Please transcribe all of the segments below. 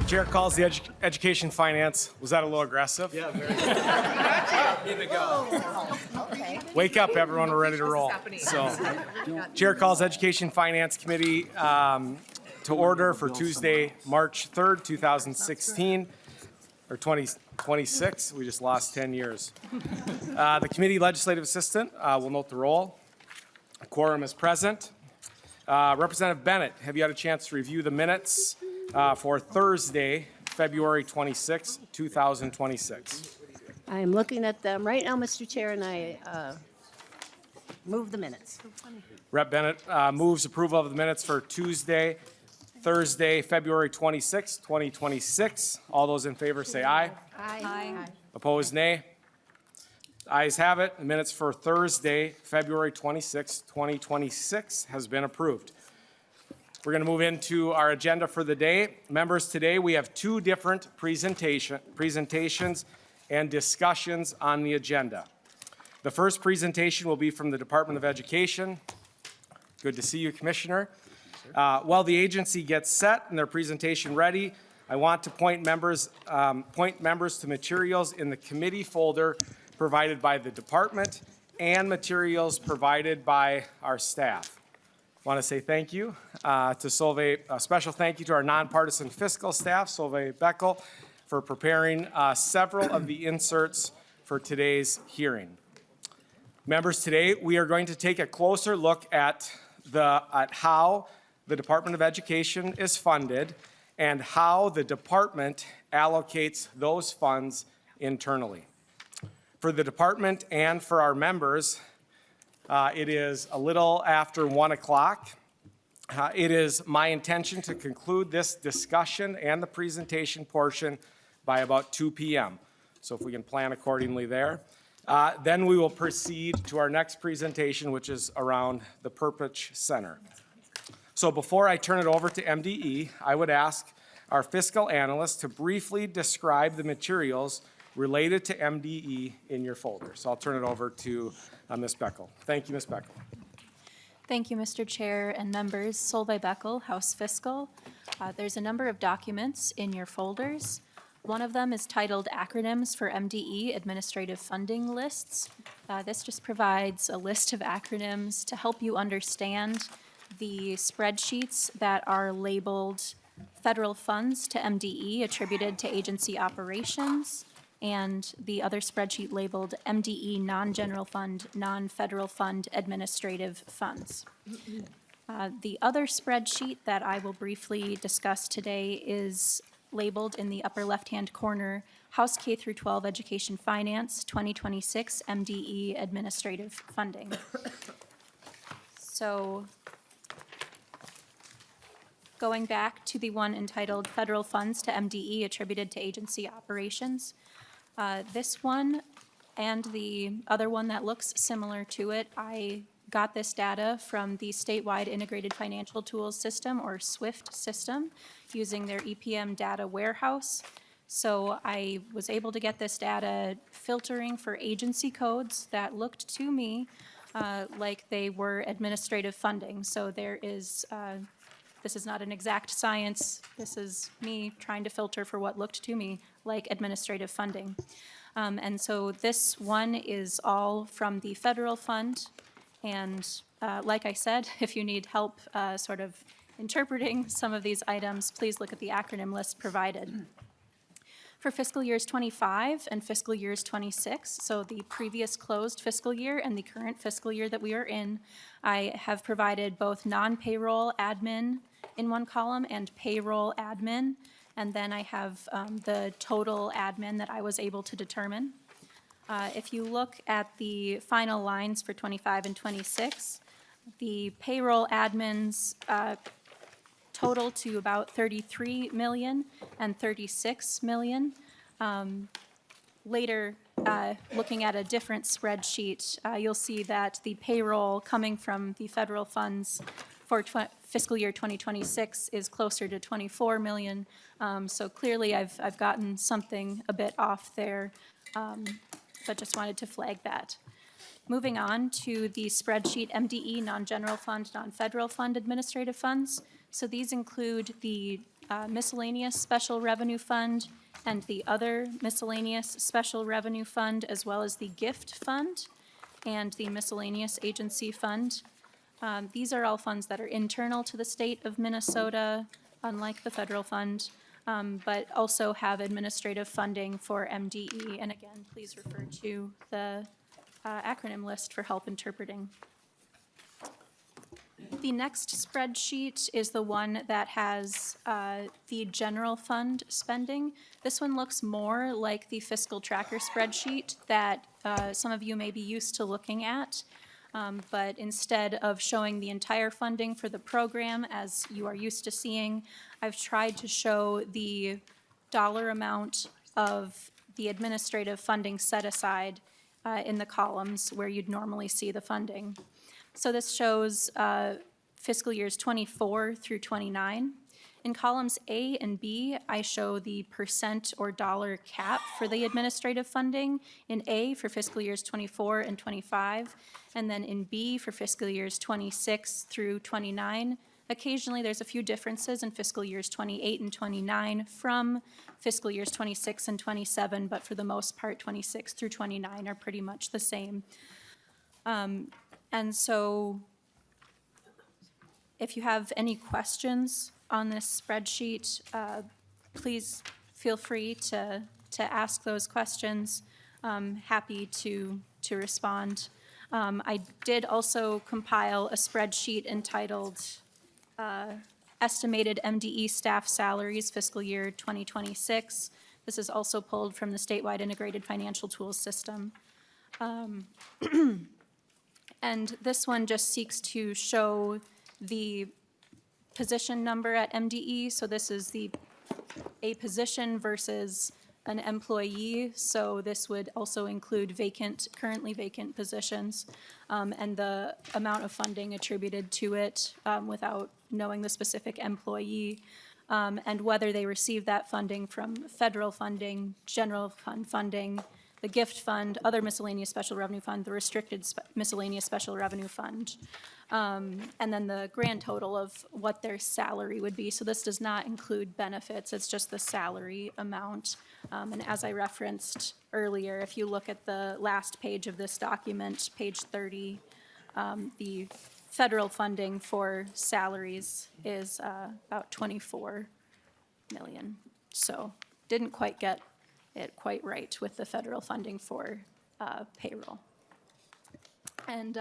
Chair calls the Education Finance. Was that a little aggressive? Yeah, very good. Here we go. Wake up, everyone. We're ready to roll. So, Chair calls Education Finance Committee to order for Tuesday, March 3rd, 2016, or 2026. We just lost 10 years. The committee legislative assistant will note the roll. A quorum is present. Representative Bennett, have you had a chance to review the minutes for Thursday, February 26, 2026? I am looking at them right now, Mr. Chair, and I move the minutes. Rep. Bennett moves approval of the minutes for Tuesday, Thursday, February 26, 2026. All those in favor say aye. Aye. Opposed, nay. Ayes have it. The minutes for Thursday, February 26, 2026 has been approved. We're going to move into our agenda for the day. Members, today we have two different presentations and discussions on the agenda. The first presentation will be from the Department of Education. Good to see you, Commissioner. While the agency gets set and their presentation ready, I want to point members to materials in the committee folder provided by the department and materials provided by our staff. I want to say thank you to Solveig, a special thank you to our nonpartisan fiscal staff, Solveig Beckel, for preparing several of the inserts for today's hearing. Members, today we are going to take a closer look at how the Department of Education is funded and how the department allocates those funds internally. For the department and for our members, it is a little after 1 o'clock. It is my intention to conclude this discussion and the presentation portion by about 2 p.m. So if we can plan accordingly there. Then we will proceed to our next presentation, which is around the Perpich Center. So before I turn it over to MDE, I would ask our fiscal analyst to briefly describe the materials related to MDE in your folder. So I'll turn it over to Ms. Beckel. Thank you, Ms. Beckel. Thank you, Mr. Chair and members. Solveig Beckel, House Fiscal. There's a number of documents in your folders. One of them is titled Acronyms for MDE Administrative Funding Lists. This just provides a list of acronyms to help you understand the spreadsheets that are labeled federal funds to MDE attributed to agency operations, and the other spreadsheet labeled MDE non-general fund, non-federal fund administrative funds. The other spreadsheet that I will briefly discuss today is labeled in the upper left-hand corner, House K-12 Education Finance 2026 MDE Administrative Funding. So, going back to the one entitled Federal Funds to MDE Attributed to Agency Operations, this one and the other one that looks similar to it, I got this data from the Statewide Integrated Financial Tools System, or SWIFT system, using their EPM data warehouse. So I was able to get this data filtering for agency codes that looked to me like they were administrative funding. So there is, this is not an exact science. This is me trying to filter for what looked to me like administrative funding. And so this one is all from the federal fund. And like I said, if you need help sort of interpreting some of these items, please look at the acronym list provided. For fiscal years 25 and fiscal years 26, so the previous closed fiscal year and the current fiscal year that we are in, I have provided both non-payroll admin in one column and payroll admin, and then I have the total admin that I was able to determine. If you look at the final lines for 25 and 26, the payroll admins total to about 33 million and 36 million. Later, looking at a different spreadsheet, you'll see that the payroll coming from the federal funds for fiscal year 2026 is closer to 24 million. So clearly I've gotten something a bit off there, but just wanted to flag that. Moving on to the spreadsheet MDE, non-general fund, non-federal fund administrative funds. So these include the miscellaneous special revenue fund and the other miscellaneous special revenue fund, as well as the gift fund and the miscellaneous agency fund. These are all funds that are internal to the state of Minnesota, unlike the federal fund, but also have administrative funding for MDE. And again, please refer to the acronym list for help interpreting. The next spreadsheet is the one that has the general fund spending. This one looks more like the fiscal tracker spreadsheet that some of you may be used to looking at. But instead of showing the entire funding for the program as you are used to seeing, I've tried to show the dollar amount of the administrative funding set aside in the columns where you'd normally see the funding. So this shows fiscal years 24 through 29. In columns A and B, I show the percent or dollar cap for the administrative funding. In A for fiscal years 24 and 25, and then in B for fiscal years 26 through 29. Occasionally, there's a few differences in fiscal years 28 and 29 from fiscal years 26 and 27, but for the most part, 26 through 29 are pretty much the same. And so if you have any questions on this spreadsheet, please feel free to ask those questions. Happy to respond. I did also compile a spreadsheet entitled Estimated MDE Staff Salaries Fiscal Year 2026. This is also pulled from the statewide integrated financial tools system. And this one just seeks to show the position number at MDE. So this is a position versus an employee. So this would also include currently vacant positions, and the amount of funding attributed to it without knowing the specific employee, and whether they receive that funding from federal funding, general fund funding, the gift fund, other miscellaneous special revenue fund, the restricted miscellaneous special revenue fund, and then the grand total of what their salary would be. So this does not include benefits, it's just the salary amount. And as I referenced earlier, if you look at the last page of this document, page 30, the federal funding for salaries is about 24 million. So didn't quite get it quite right with the federal funding for payroll. And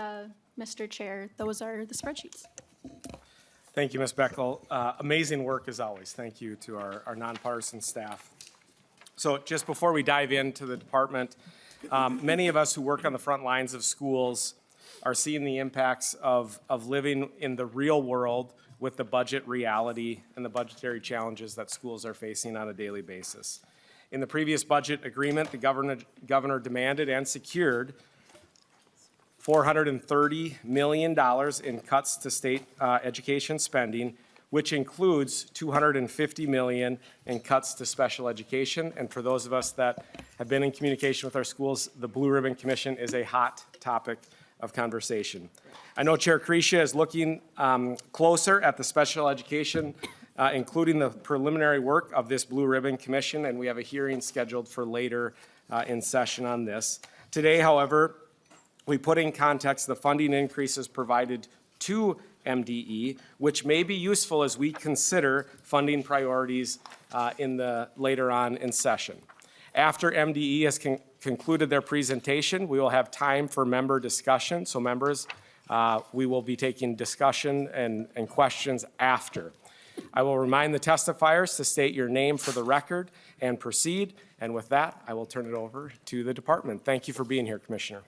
Mr. Chair, those are the spreadsheets. Thank you, Ms. Beckel. Amazing work as always. Thank you to our nonpartisan staff. So just before we dive into the department, many of us who work on the front lines of schools are seeing the impacts of living in the real world with the budget reality and the budgetary challenges that schools are facing on a daily basis. In the previous budget agreement, the governor demanded and secured $430 million in cuts to state education spending, which includes $250 million in cuts to special education. And for those of us that have been in communication with our schools, the Blue Ribbon Commission is a hot topic of conversation. I know Chair Crecia is looking closer at the special education, including the preliminary work of this Blue Ribbon Commission, and we have a hearing scheduled for later in session on this. Today, however, we put in context the funding increases provided to MDE, which may be useful as we consider funding priorities later on in session. After MDE has concluded their presentation, we will have time for member discussion. So members, we will be taking discussion and questions after. I will remind the testifiers to state your name for the record and proceed. And with that, I will turn it over to the department. Thank you for being here, Commissioner.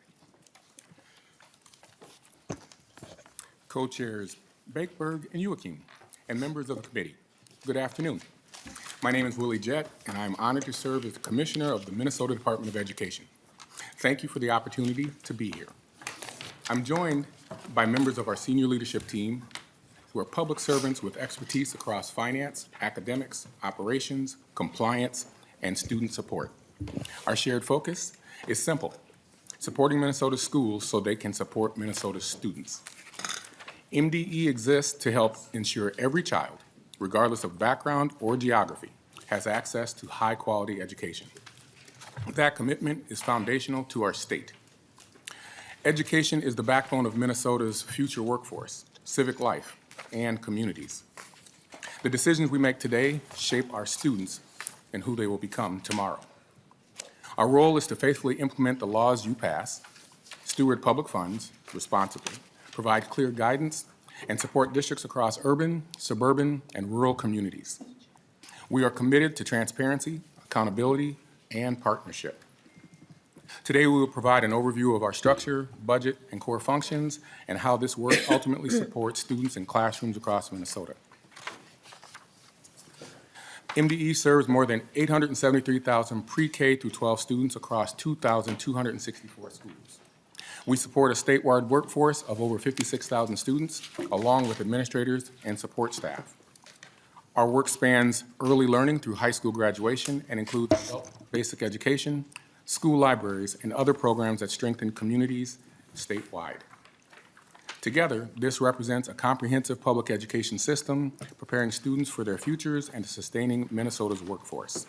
Co-chairs Bakeberg and Joachim, and members of the committee, good afternoon. My name is Willie Jett, and I am honored to serve as the Commissioner of the Minnesota Department of Education. Thank you for the opportunity to be here. I'm joined by members of our senior leadership team who are public servants with expertise across finance, academics, operations, compliance, and student support. Our shared focus is simple: supporting Minnesota schools so they can support Minnesota students. MDE exists to help ensure every child, regardless of background or geography, has access to high-quality education. That commitment is foundational to our state. Education is the backbone of Minnesota's future workforce, civic life, and communities. The decisions we make today shape our students and who they will become tomorrow. Our role is to faithfully implement the laws you pass, steward public funds responsibly, provide clear guidance, and support districts across urban, suburban, and rural communities. We are committed to transparency, accountability, and partnership. Today, we will provide an overview of our structure, budget, and core functions, and how this work ultimately supports students in classrooms across Minnesota. MDE serves more than 873,000 pre-K through 12 students across 2,264 schools. We support a statewide workforce of over 56,000 students, along with administrators and support staff. Our work spans early learning through high school graduation and includes adult basic education, school libraries, and other programs that strengthen communities statewide. Together, this represents a comprehensive public education system preparing students for their futures and sustaining Minnesota's workforce.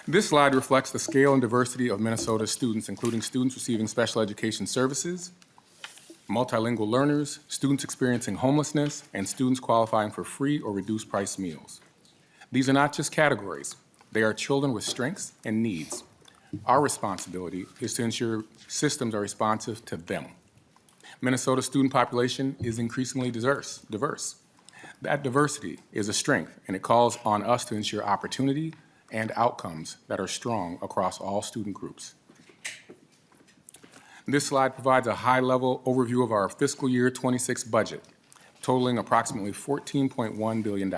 This slide reflects the scale and diversity of Minnesota's students, including students receiving special education services, multilingual learners, students experiencing homelessness, and students qualifying for free or reduced price meals. These are not just categories. They are children with strengths and needs. Our responsibility is to ensure systems are responsive to them. Minnesota's student population is increasingly diverse. That diversity is a strength, and it calls on us to ensure opportunity and outcomes that are strong across all student groups. This slide provides a high-level overview of our fiscal year 26 budget, totaling approximately $14.1 billion.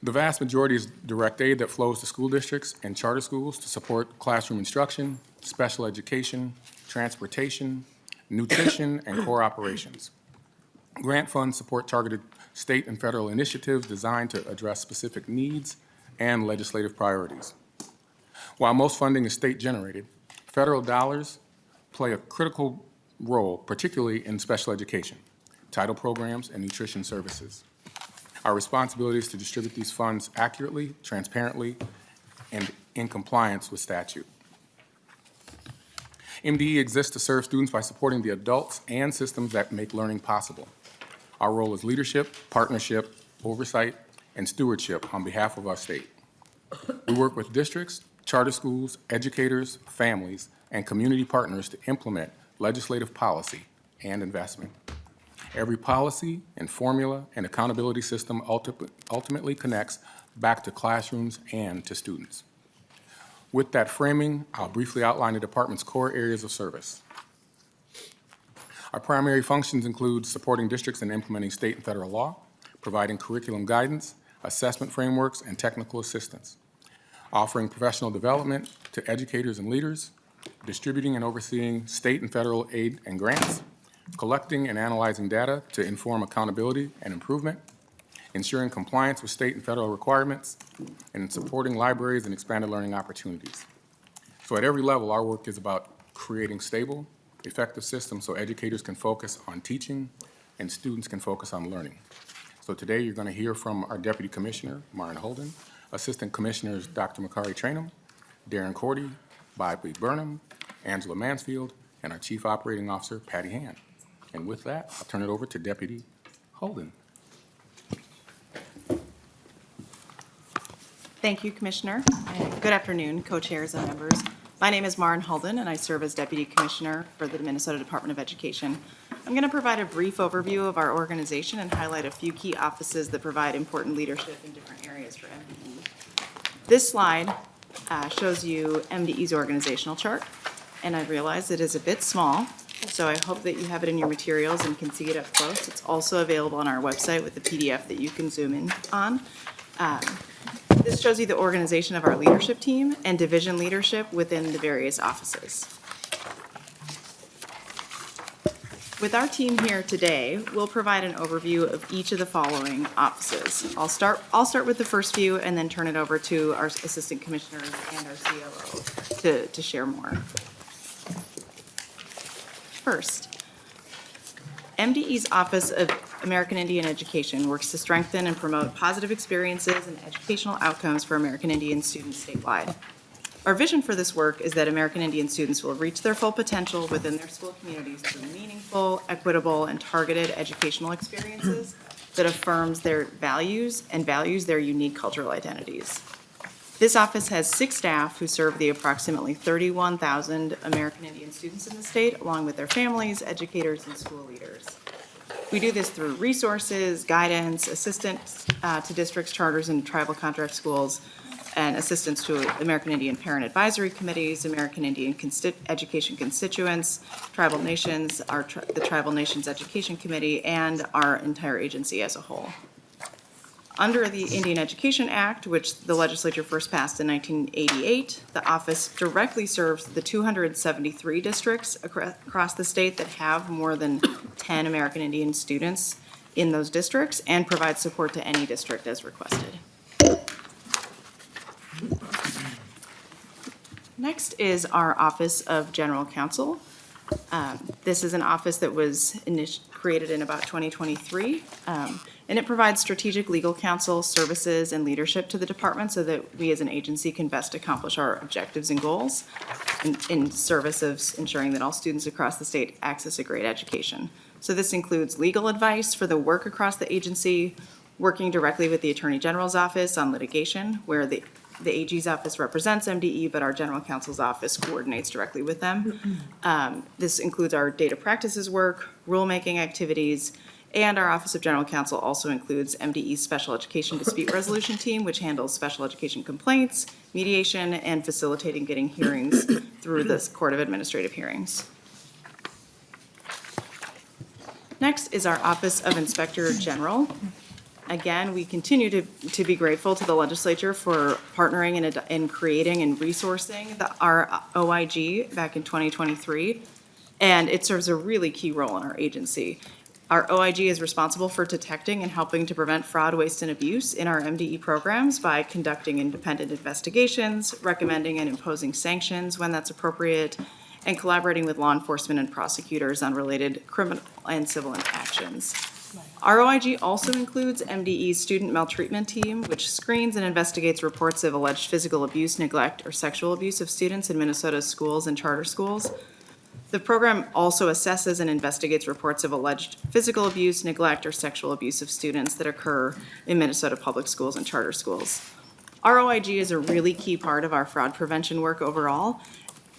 The vast majority is direct aid that flows to school districts and charter schools to support classroom instruction, special education, transportation, nutrition, and core operations. Grant funds support targeted state and federal initiatives designed to address specific needs and legislative priorities. While most funding is state-generated, federal dollars play a critical role, particularly in special education, title programs, and nutrition services. Our responsibility is to distribute these funds accurately, transparently, and in compliance with statute. MDE exists to serve students by supporting the adults and systems that make learning possible. Our role is leadership, partnership, oversight, and stewardship on behalf of our state. We work with districts, charter schools, educators, families, and community partners to implement legislative policy and investment. Every policy and formula and accountability system ultimately connects back to classrooms and to students. With that framing, I'll briefly outline the department's core areas of service. Our primary functions include supporting districts in implementing state and federal law, providing curriculum guidance, assessment frameworks, and technical assistance, offering professional development to educators and leaders, distributing and overseeing state and federal aid and grants, collecting and analyzing data to inform accountability and improvement, ensuring compliance with state and federal requirements, and supporting libraries and expanded learning opportunities. So at every level, our work is about creating stable, effective systems so educators can focus on teaching and students can focus on learning. So today, you're going to hear from our Deputy Commissioner, Maren Holden, Assistant Commissioners Dr. Makari Trainum, Darren Cordy, Bob Burnham, Angela Mansfield, and our Chief Operating Officer, Patty Hand. And with that, I'll turn it over to Deputy Holden. Thank you, Commissioner. And good afternoon, co-chairs and members. My name is Maren Holden, and I serve as Deputy Commissioner for the Minnesota Department of Education. I'm going to provide a brief overview of our organization and highlight a few key offices that provide important leadership in different areas for MDE. This slide shows you MDE's organizational chart, and I realize it is a bit small, so I hope that you have it in your materials and can see it up close. It's also available on our website with the PDF that you can zoom in on. This shows you the organization of our leadership team and division leadership within the various offices. With our team here today, we'll provide an overview of each of the following offices. I'll start with the first few and then turn it over to our assistant commissioners and our COO to share more. First, MDE's Office of American Indian Education works to strengthen and promote positive experiences and educational outcomes for American Indian students statewide. Our vision for this work is that American Indian students will reach their full potential within their school communities through meaningful, equitable, and targeted educational experiences that affirms their values and values their unique cultural identities. This office has 6 staff who serve the approximately 31,000 American Indian students in the state, along with their families, educators, and school leaders. We do this through resources, guidance, assistance to districts, charters, and tribal contract schools, and assistance to American Indian Parent Advisory Committees, American Indian Education Constituents, tribal nations, the Tribal Nations Education Committee, and our entire agency as a whole. Under the Indian Education Act, which the legislature first passed in 1988, the office directly serves the 273 districts across the state that have more than 10 American Indian students in those districts and provides support to any district as requested. Next is our Office of General Counsel. This is an office that was created in about 2023, and it provides strategic legal counsel, services, and leadership to the department so that we as an agency can best accomplish our objectives and goals in service of ensuring that all students across the state access a great education. So this includes legal advice for the work across the agency, working directly with the Attorney General's office on litigation, where the AG's office represents MDE, but our General Counsel's office coordinates directly with them. This includes our data practices work, rulemaking activities, and our Office of General Counsel also includes MDE's Special Education Dispute Resolution Team, which handles special education complaints, mediation, and facilitating getting hearings through the Court of Administrative Hearings. Next is our Office of Inspector General. Again, we continue to be grateful to the legislature for partnering in creating and resourcing our OIG back in 2023, and it serves a really key role in our agency. Our OIG is responsible for detecting and helping to prevent fraud, waste, and abuse in our MDE programs by conducting independent investigations, recommending and imposing sanctions when that's appropriate, and collaborating with law enforcement and prosecutors on related criminal and civil actions. Our OIG also includes MDE's Student Maltreatment Team, which screens and investigates reports of alleged physical abuse, neglect, or sexual abuse of students in Minnesota's schools and charter schools. The program also assesses and investigates reports of alleged physical abuse, neglect, or sexual abuse of students that occur in Minnesota public schools and charter schools. Our OIG is a really key part of our fraud prevention work overall,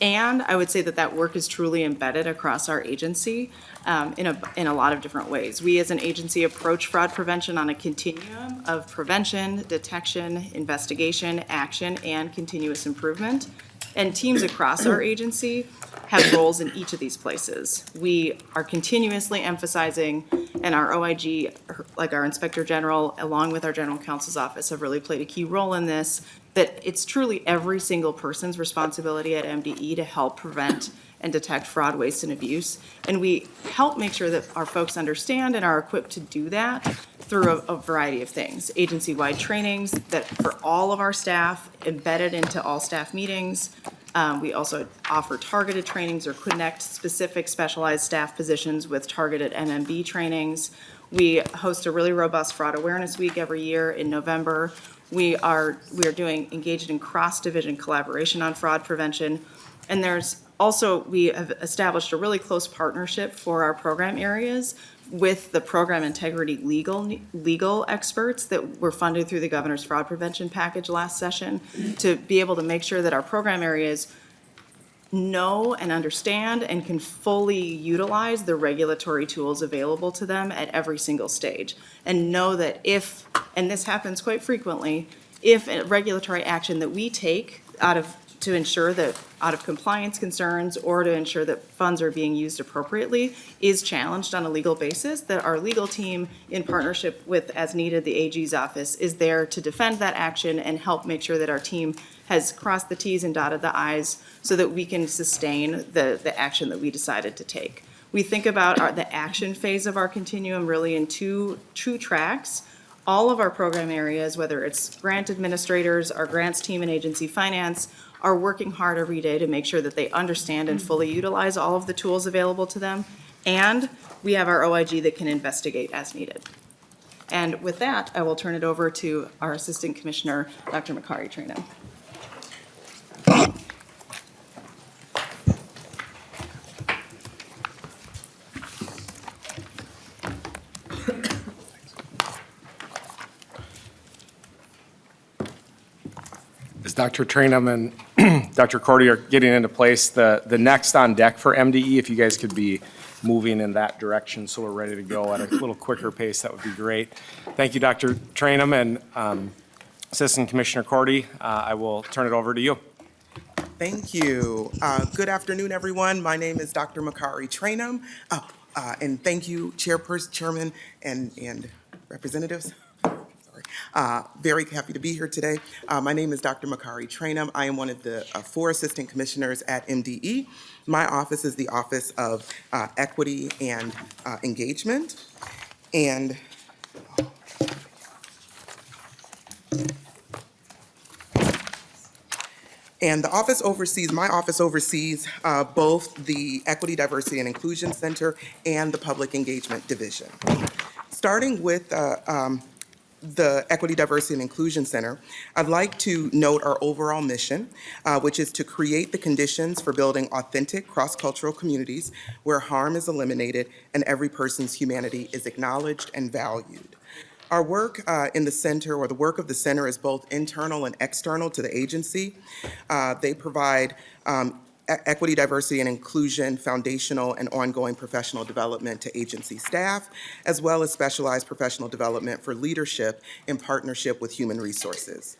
and I would say that work is truly embedded across our agency in a lot of different ways. We as an agency approach fraud prevention on a continuum of prevention, detection, investigation, action, and continuous improvement. And teams across our agency have roles in each of these places. We are continuously emphasizing, and our OIG, like our Inspector General, along with our General Counsel's office, have really played a key role in this, that it's truly every single person's responsibility at MDE to help prevent and detect fraud, waste, and abuse. And we help make sure that our folks understand and are equipped to do that through a variety of things. Agency-wide trainings that for all of our staff, embedded into all staff meetings. We also offer targeted trainings or connect specific specialized staff positions with targeted MMB trainings. We host a really robust fraud awareness week every year in November. We are engaged in cross-division collaboration on fraud prevention. And we have established a really close partnership for our program areas with the program integrity legal experts that were funded through the governor's fraud prevention package last session to be able to make sure that our program areas know and understand and can fully utilize the regulatory tools available to them at every single stage. And know that and this happens quite frequently, if a regulatory action that we take to ensure that out of compliance concerns or to ensure that funds are being used appropriately is challenged on a legal basis, that our legal team in partnership with, as needed, the AG's office is there to defend that action and help make sure that our team has crossed the T's and dotted the I's so that we can sustain the action that we decided to take. We think about the action phase of our continuum really in two tracks. All of our program areas, whether it's grant administrators, our grants team and agency finance, are working hard every day to make sure that they understand and fully utilize all of the tools available to them. And we have our OIG that can investigate as needed. And with that, I will turn it over to our Assistant Commissioner, Dr. Makari Trainum. As Dr. Trainum and Dr. Cordy are getting into place, the next on deck for MDE, if you guys could be moving in that direction so we're ready to go at a little quicker pace, that would be great. Thank you, Dr. Trainum and Assistant Commissioner Cordy. I will turn it over to you. Thank you. Good afternoon, everyone. My name is Dr. Makari Trainum, and thank you, Chairperson, Chairman, and representatives. Very happy to be here today. My name is Dr. Makari Trainum. I am one of the 4 assistant commissioners at MDE. My office is the Office of Equity and Engagement. And the office oversees, my office oversees both the Equity, Diversity, and Inclusion Center and the Public Engagement Division. Starting with the Equity, Diversity, and Inclusion Center, I'd like to note our overall mission, which is to create the conditions for building authentic cross-cultural communities where harm is eliminated and every person's humanity is acknowledged and valued. Our work in the center, or the work of the center, is both internal and external to the agency. They provide equity, diversity, and inclusion, foundational and ongoing professional development to agency staff, as well as specialized professional development for leadership in partnership with human resources.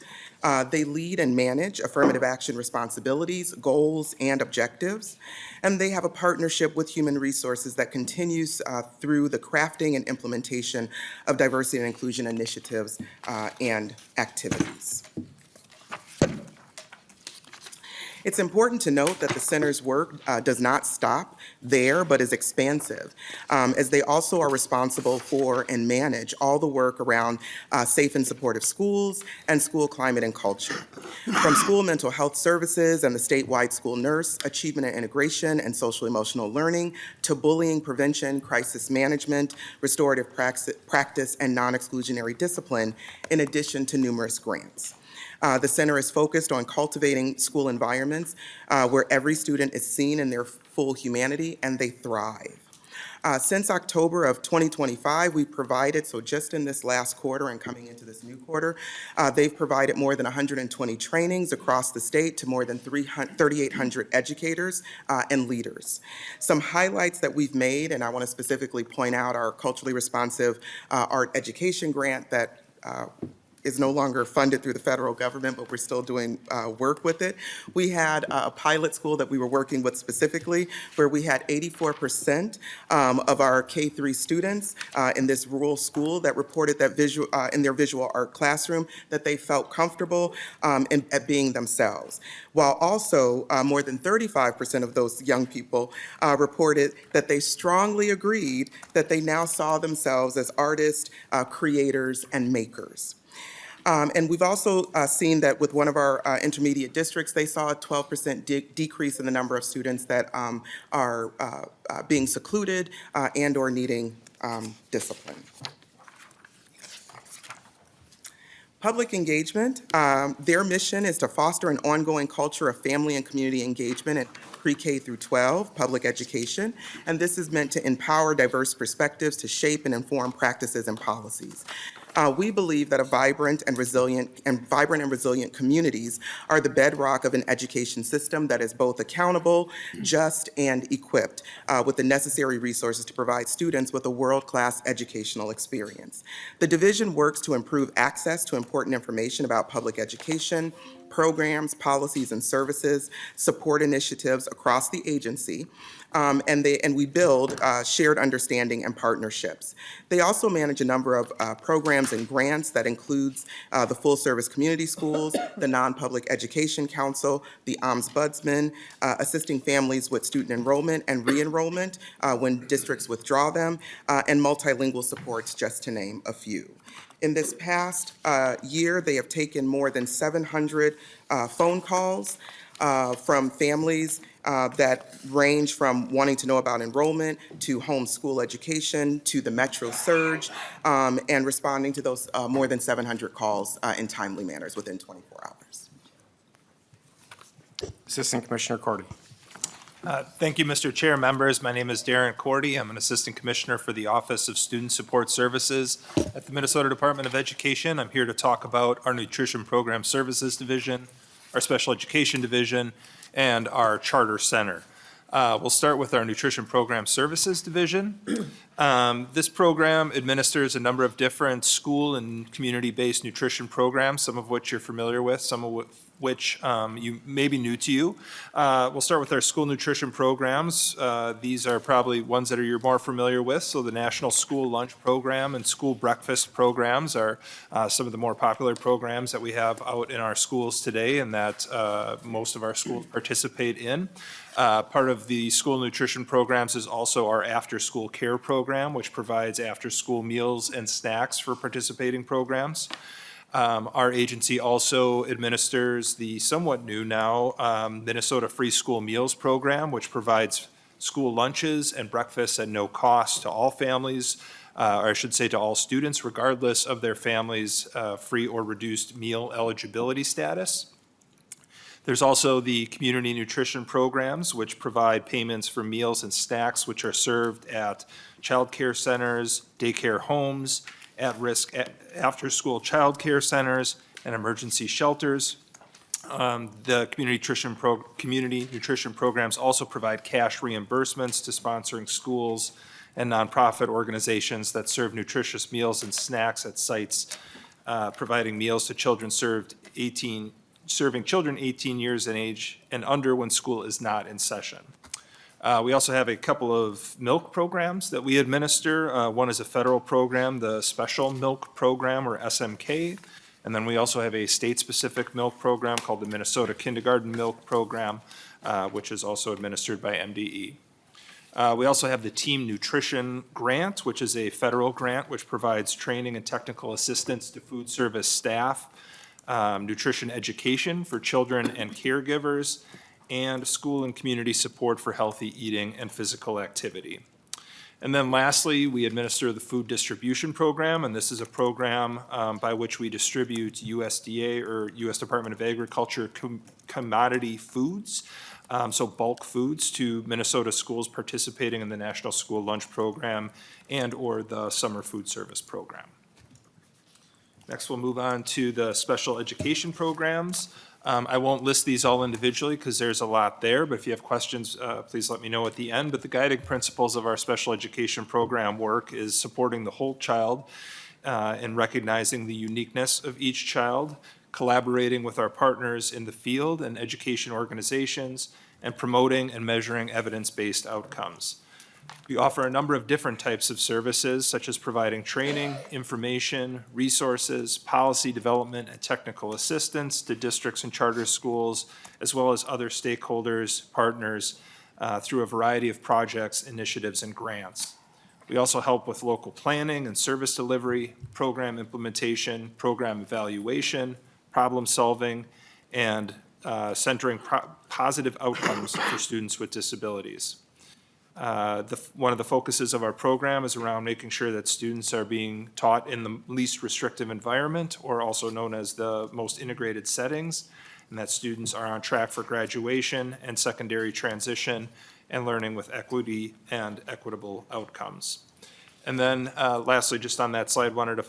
They lead and manage affirmative action responsibilities, goals, and objectives, and they have a partnership with human resources that continues through the crafting and implementation of diversity and inclusion initiatives and activities. It's important to note that the center's work does not stop there, but is expansive, as they also are responsible for and manage all the work around safe and supportive schools and school climate and culture. From school mental health services and the statewide school nurse, achievement and integration, and social emotional learning, to bullying prevention, crisis management, restorative practice, and non-exclusionary discipline, in addition to numerous grants. The center is focused on cultivating school environments where every student is seen in their full humanity and they thrive. Since October of 2025, we've provided, so just in this last quarter and coming into this new quarter, they've provided more than 120 trainings across the state to more than 3,800 educators and leaders. Some highlights that we've made, and I want to specifically point out our culturally responsive art education grant that is no longer funded through the federal government, but we're still doing work with it. We had a pilot school that we were working with specifically, where we had 84% of our K-3 students in this rural school that reported that in their visual art classroom that they felt comfortable at being themselves. While also more than 35% of those young people reported that they strongly agreed that they now saw themselves as artists, creators, and makers. And we've also seen that with one of our intermediate districts, they saw a 12% decrease in the number of students that are being secluded and/or needing discipline. Public engagement, their mission is to foster an ongoing culture of family and community engagement in pre-K through 12 public education, and this is meant to empower diverse perspectives to shape and inform practices and policies. We believe that vibrant and resilient communities are the bedrock of an education system that is both accountable, just, and equipped with the necessary resources to provide students with a world-class educational experience. The division works to improve access to important information about public education, programs, policies, and services, support initiatives across the agency, and we build shared understanding and partnerships. They also manage a number of programs and grants that includes the full service community schools, the non-public education council, the ombudsman, assisting families with student enrollment and re-enrollment when districts withdraw them, and multilingual supports, just to name a few. In this past year, they have taken more than 700 phone calls from families that range from wanting to know about enrollment to homeschool education to the Metro Surge, and responding to those more than 700 calls in timely manners within 24 hours. Assistant Commissioner Cordy. Thank you, Mr. Chair, members. My name is Darren Cordy. I'm an Assistant Commissioner for the Office of Student Support Services at the Minnesota Department of Education. I'm here to talk about our Nutrition Program Services Division, our Special Education Division, and our Charter Center. We'll start with our Nutrition Program Services Division. This program administers a number of different school and community-based nutrition programs, some of which you're familiar with, some of which you may be new to you. We'll start with our school nutrition programs. These are probably ones that you're more familiar with. So the National School Lunch Program and School Breakfast Programs are some of the more popular programs that we have out in our schools today and that most of our schools participate in. Part of the school nutrition programs is also our after-school care program, which provides after-school meals and snacks for participating programs. Our agency also administers the somewhat new now Minnesota Free School Meals Program, which provides school lunches and breakfasts at no cost to all families, or I should say to all students, regardless of their family's free or reduced meal eligibility status. There's also the community nutrition programs, which provide payments for meals and snacks which are served at child care centers, daycare homes, at-risk after-school child care centers, and emergency shelters. The community nutrition programs also provide cash reimbursements to sponsoring schools and nonprofit organizations that serve nutritious meals and snacks at sites, providing meals to children serving children 18 years in age and under when school is not in session. We also have a couple of milk programs that we administer. One is a federal program, the Special Milk Program, or SMK. And then we also have a state-specific milk program called the Minnesota Kindergarten Milk Program, which is also administered by MDE. We also have the Team Nutrition Grant, which is a federal grant which provides training and technical assistance to food service staff, nutrition education for children and caregivers, and school and community support for healthy eating and physical activity. And then lastly, we administer the Food Distribution Program, and this is a program by which we distribute USDA or U.S. Department of Agriculture commodity foods, so bulk foods to Minnesota schools participating in the National School Lunch Program and/or the Summer Food Service Program. Next, we'll move on to the special education programs. I won't list these all individually because there's a lot there, but if you have questions, please let me know at the end. But the guiding principles of our special education program work is supporting the whole child and recognizing the uniqueness of each child, collaborating with our partners in the field and education organizations, and promoting and measuring evidence-based outcomes. We offer a number of different types of services, such as providing training, information, resources, policy development, and technical assistance to districts and charter schools, as well as other stakeholders, partners, through a variety of projects, initiatives, and grants. We also help with local planning and service delivery, program implementation, program evaluation, problem solving, and centering positive outcomes for students with disabilities. One of the focuses of our program is around making sure that students are being taught in the least restrictive environment, or also known as the most integrated settings, and that students are on track for graduation and secondary transition and learning with equity and equitable outcomes. And then lastly, just on that slide, wanted to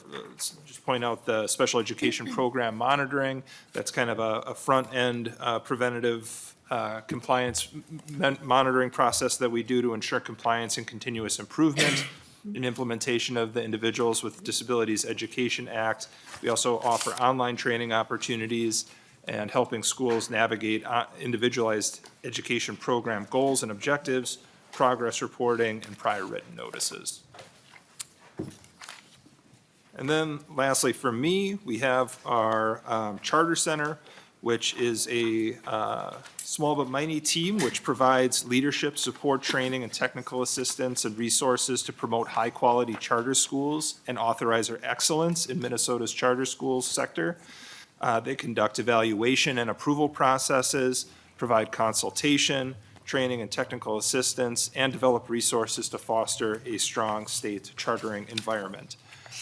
just point out the special education program monitoring. That's kind of a front-end preventative compliance monitoring process that we do to ensure compliance and continuous improvement in implementation of the Individuals with Disabilities Education Act. We also offer online training opportunities and helping schools navigate individualized education program goals and objectives, progress reporting, and prior written notices. And then lastly, for me, we have our Charter Center, which is a small but mighty team which provides leadership, support, training, and technical assistance and resources to promote high-quality charter schools and authorize our excellence in Minnesota's charter schools sector. They conduct evaluation and approval processes, provide consultation, training, and technical assistance, and develop resources to foster a strong state chartering environment.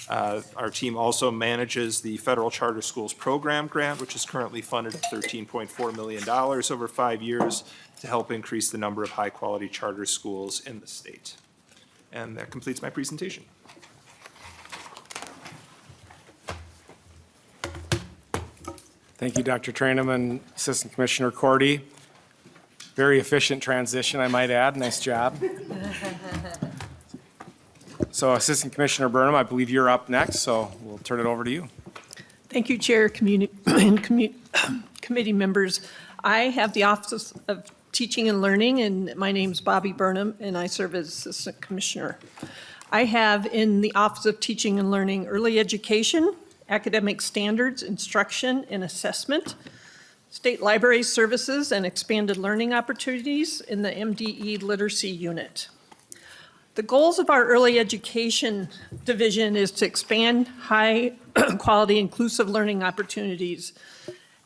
Our team also manages the Federal Charter Schools Program Grant, which is currently funded at $13.4 million over 5 years to help increase the number of high-quality charter schools in the state. And that completes my presentation. Thank you, Dr. Trainum and Assistant Commissioner Cordy. Very efficient transition, I might add. Nice job. So Assistant Commissioner Burnham, I believe you're up next, so we'll turn it over to you. Thank you, Chair, committee members. I have the Office of Teaching and Learning, and my name's Bobby Burnham, and I serve as Assistant Commissioner. I have in the Office of Teaching and Learning early education, academic standards, instruction, and assessment, state library services, and expanded learning opportunities in the MDE literacy unit. The goals of our early education division is to expand high-quality inclusive learning opportunities.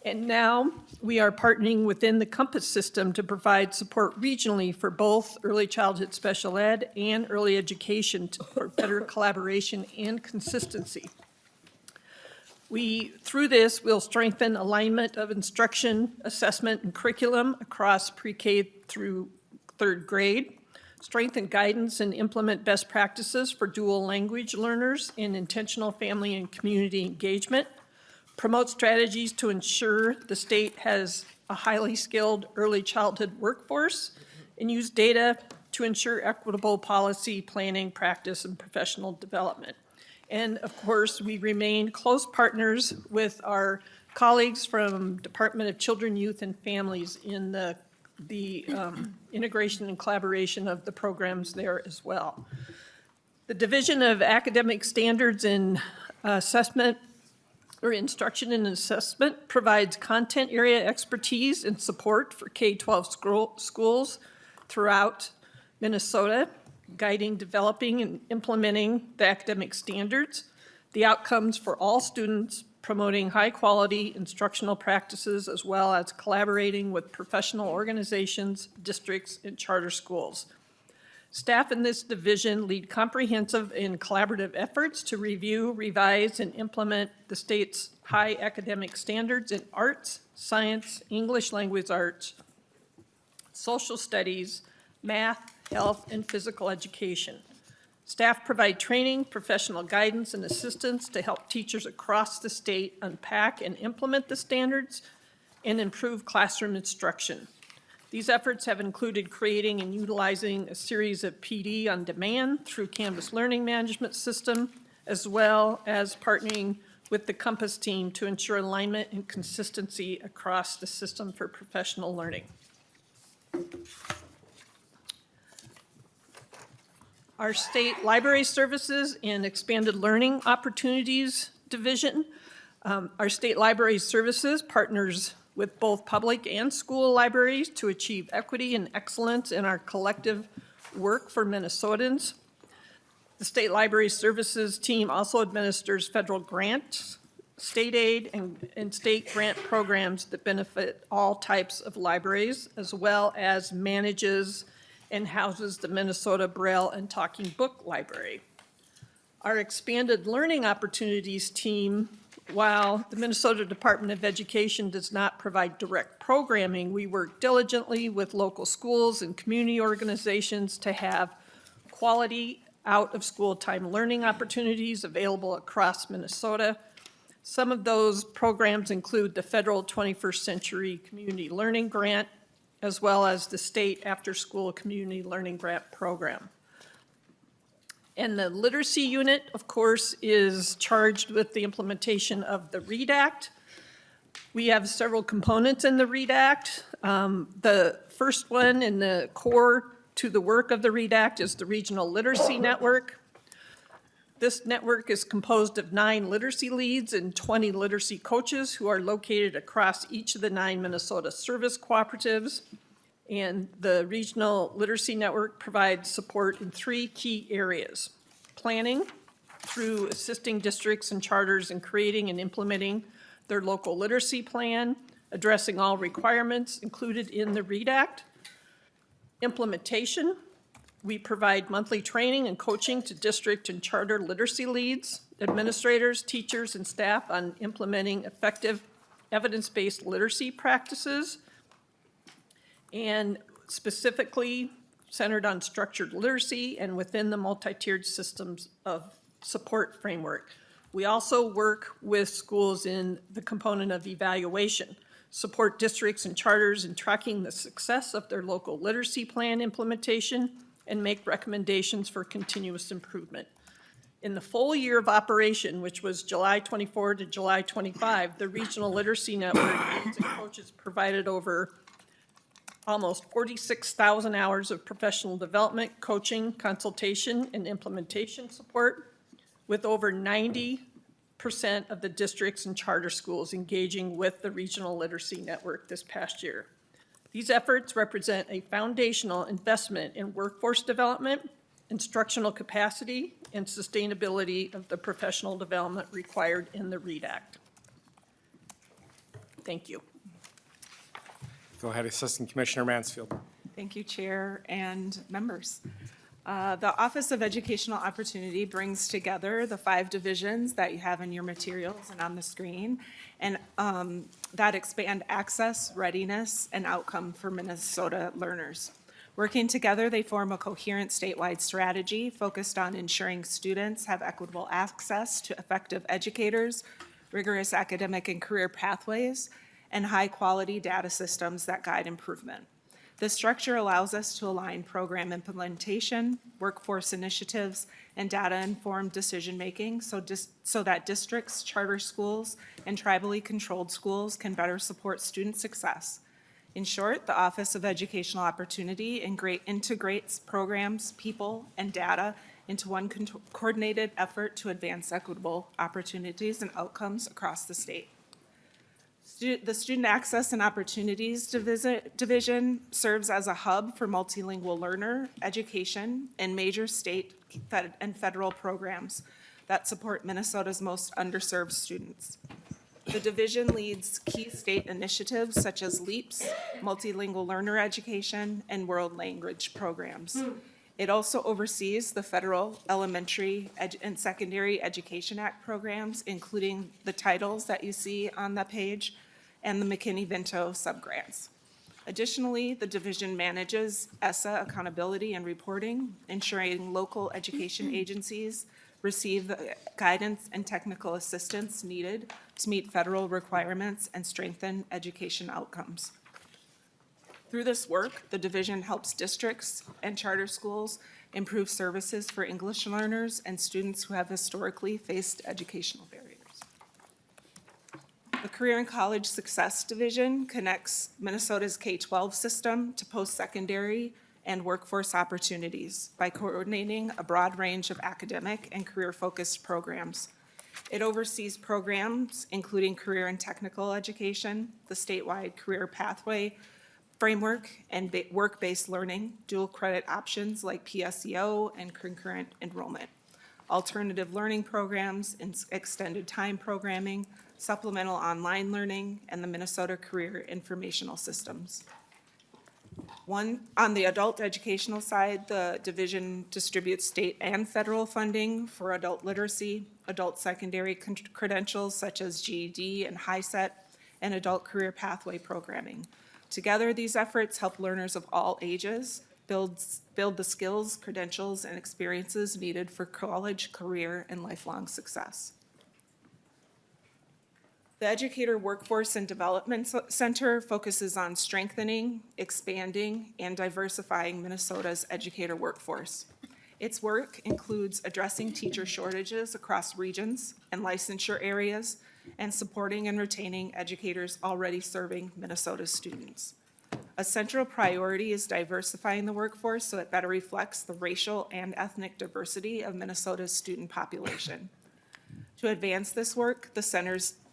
And now we are partnering within the Compass system to provide support regionally for both early childhood special ed and early education for better collaboration and consistency. Through this, we'll strengthen alignment of instruction, assessment, and curriculum across pre-K through third grade, strengthen guidance and implement best practices for dual language learners in intentional family and community engagement, promote strategies to ensure the state has a highly skilled early childhood workforce, and use data to ensure equitable policy, planning, practice, and professional development. And of course, we remain close partners with our colleagues from Department of Children, Youth, and Families in the integration and collaboration of the programs there as well. The Division of Academic Standards and Assessment, or Instruction and Assessment, provides content area expertise and support for K-12 schools throughout Minnesota, guiding, developing, and implementing the academic standards, the outcomes for all students, promoting high-quality instructional practices, as well as collaborating with professional organizations, districts, and charter schools. Staff in this division lead comprehensive and collaborative efforts to review, revise, and implement the state's high academic standards in arts, science, English language arts, social studies, math, health, and physical education. Staff provide training, professional guidance, and assistance to help teachers across the state unpack and implement the standards and improve classroom instruction. These efforts have included creating and utilizing a series of PD on demand through Canvas Learning Management System, as well as partnering with the Compass team to ensure alignment and consistency across the system for professional learning. Our State Library Services and Expanded Learning Opportunities Division. Our State Library Services partners with both public and school libraries to achieve equity and excellence in our collective work for Minnesotans. The State Library Services team also administers federal grants, state aid, and state grant programs that benefit all types of libraries, as well as manages and houses the Minnesota Braille and Talking Book Library. Our Expanded Learning Opportunities team, while the Minnesota Department of Education does not provide direct programming, we work diligently with local schools and community organizations to have quality out-of-school time learning opportunities available across Minnesota. Some of those programs include the federal 21st Century Community Learning Grant, as well as the state after-school community learning grant program. And the literacy unit, of course, is charged with the implementation of the READ Act. We have several components in the READ Act. The first one and the core to the work of the READ Act is the Regional Literacy Network. This network is composed of 9 literacy leads and 20 literacy coaches who are located across each of the 9 Minnesota service cooperatives. And the Regional Literacy Network provides support in 3 key areas: planning, through assisting districts and charters in creating and implementing their local literacy plan, addressing all requirements included in the READ Act; Implementation, we provide monthly training and coaching to district and charter literacy leads, administrators, teachers, and staff on implementing effective evidence-based literacy practices, and specifically centered on structured literacy and within the multi-tiered systems of support framework. We also work with schools in the component of evaluation, support districts and charters in tracking the success of their local literacy plan implementation, and make recommendations for continuous improvement. In the full year of operation, which was July 24 to July 25, the Regional Literacy Network aides and coaches provided over almost 46,000 hours of professional development, coaching, consultation, and implementation support, with over 90% of the districts and charter schools engaging with the Regional Literacy Network this past year. These efforts represent a foundational investment in workforce development, instructional capacity, and sustainability of the professional development required in the READ Act. Thank you. Go ahead, Assistant Commissioner Mansfield. Thank you, Chair and members. The Office of Educational Opportunity brings together the 5 divisions that you have in your materials and on the screen, and that expand access, readiness, and outcome for Minnesota learners. Working together, they form a coherent statewide strategy focused on ensuring students have equitable access to effective educators, rigorous academic and career pathways, and high-quality data systems that guide improvement. This structure allows us to align program implementation, workforce initiatives, and data-informed decision-making so that districts, charter schools, and tribally controlled schools can better support student success. In short, the Office of Educational Opportunity integrates programs, people, and data into one coordinated effort to advance equitable opportunities and outcomes across the state. The Student Access and Opportunities Division serves as a hub for multilingual learner education and major state and federal programs that support Minnesota's most underserved students. The division leads key state initiatives such as LEAPS, multilingual learner education, and world language programs. It also oversees the federal elementary and secondary education act programs, including the titles that you see on the page and the McKinney-Vento subgrants. Additionally, the division manages ESSA accountability and reporting, ensuring local education agencies receive the guidance and technical assistance needed to meet federal requirements and strengthen education outcomes. Through this work, the division helps districts and charter schools improve services for English learners and students who have historically faced educational barriers. The Career and College Success Division connects Minnesota's K-12 system to post-secondary and workforce opportunities by coordinating a broad range of academic and career-focused programs. It oversees programs including career and technical education, the statewide career pathway framework, and work-based learning, dual credit options like PSEO and concurrent enrollment, alternative learning programs, extended time programming, supplemental online learning, and the Minnesota Career Informational Systems. On the adult educational side, the division distributes state and federal funding for adult literacy, adult secondary credentials such as GED and HiSET, and adult career pathway programming. Together, these efforts help learners of all ages build the skills, credentials, and experiences needed for college, career, and lifelong success. The Educator Workforce and Development Center focuses on strengthening, expanding, and diversifying Minnesota's educator workforce. Its work includes addressing teacher shortages across regions and licensure areas, and supporting and retaining educators already serving Minnesota students. A central priority is diversifying the workforce so it better reflects the racial and ethnic diversity of Minnesota's student population. To advance this work, the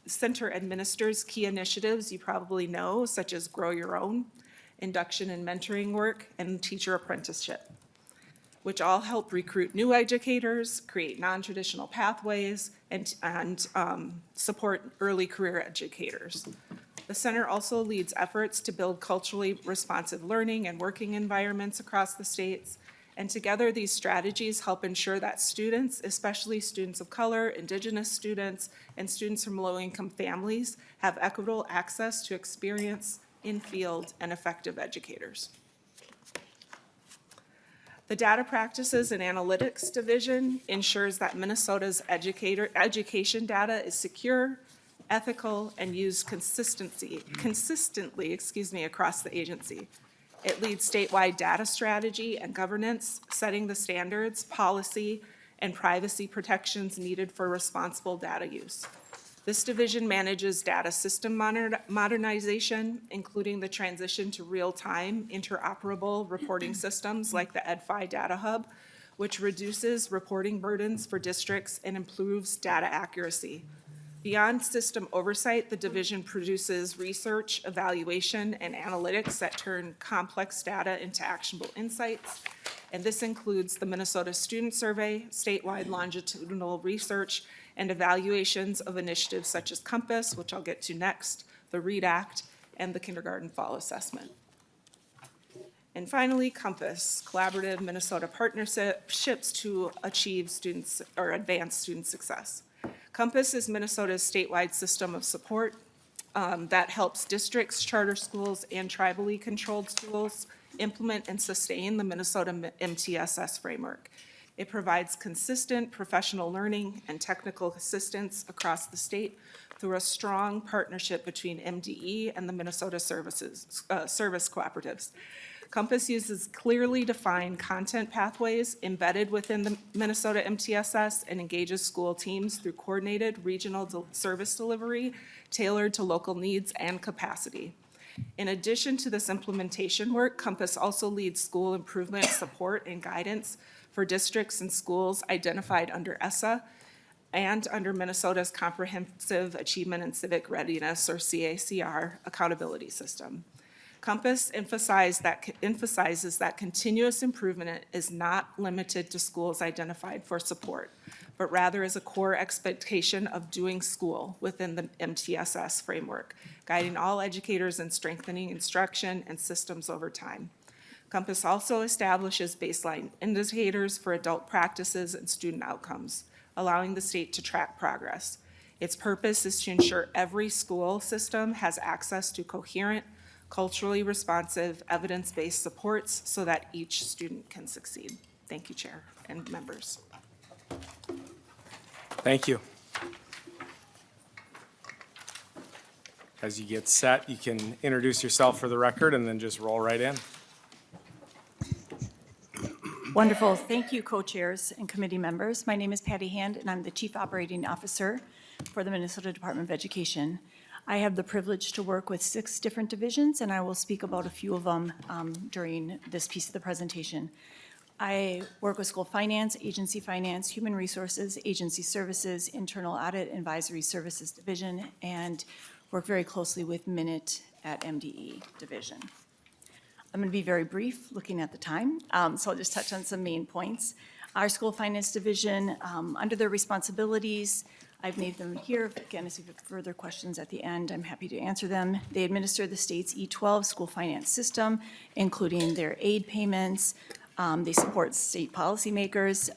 Center administers key initiatives you probably know, such as Grow Your Own, induction and mentoring work, and teacher apprenticeship, which all help recruit new educators, create non-traditional pathways, and support early career educators. The center also leads efforts to build culturally responsive learning and working environments across the states. And together, these strategies help ensure that students, especially students of color, Indigenous students, and students from low-income families, have equitable access to experience in-field and effective educators. The Data Practices and Analytics Division ensures that Minnesota's education data is secure, ethical, and used consistently, across the agency. It leads statewide data strategy and governance, setting the standards, policy, and privacy protections needed for responsible data use. This division manages data system modernization, including the transition to real-time interoperable reporting systems like the EdFi Data Hub, which reduces reporting burdens for districts and improves data accuracy. Beyond system oversight, the division produces research, evaluation, and analytics that turn complex data into actionable insights. And this includes the Minnesota Student Survey, statewide longitudinal research, and evaluations of initiatives such as Compass, which I'll get to next, the READ Act, and the Kindergarten Fall Assessment. And finally, Compass, collaborative Minnesota partnerships to achieve students or advance student success. Compass is Minnesota's statewide system of support that helps districts, charter schools, and tribally controlled schools implement and sustain the Minnesota MTSS framework. It provides consistent professional learning and technical assistance across the state through a strong partnership between MDE and the Minnesota service cooperatives. Compass uses clearly defined content pathways embedded within the Minnesota MTSS and engages school teams through coordinated regional service delivery tailored to local needs and capacity. In addition to this implementation work, Compass also leads school improvement support and guidance for districts and schools identified under ESSA and under Minnesota's Comprehensive Achievement and Civic Readiness, or CACR, accountability system. Compass emphasizes that continuous improvement is not limited to schools identified for support, but rather is a core expectation of doing school within the MTSS framework, guiding all educators in strengthening instruction and systems over time. Compass also establishes baseline indicators for adult practices and student outcomes, allowing the state to track progress. Its purpose is to ensure every school system has access to coherent, culturally responsive, evidence-based supports so that each student can succeed. Thank you, Chair and members. Thank you. As you get set, you can introduce yourself for the record and then just roll right in. Wonderful. Thank you, co-chairs and committee members. My name is Patty Hand, and I'm the Chief Operating Officer for the Minnesota Department of Education. I have the privilege to work with 6 different divisions, and I will speak about a few of them during this piece of the presentation. I work with school finance, agency finance, human resources, agency services, internal audit, advisory services division, and work very closely with Minute at MDE division. I'm going to be very brief, looking at the time, so I'll just touch on some main points. Our school finance division, under their responsibilities, I've made them here. Again, if you have further questions at the end, I'm happy to answer them. They administer the state's E-12 school finance system, including their aid payments. They support state policymakers,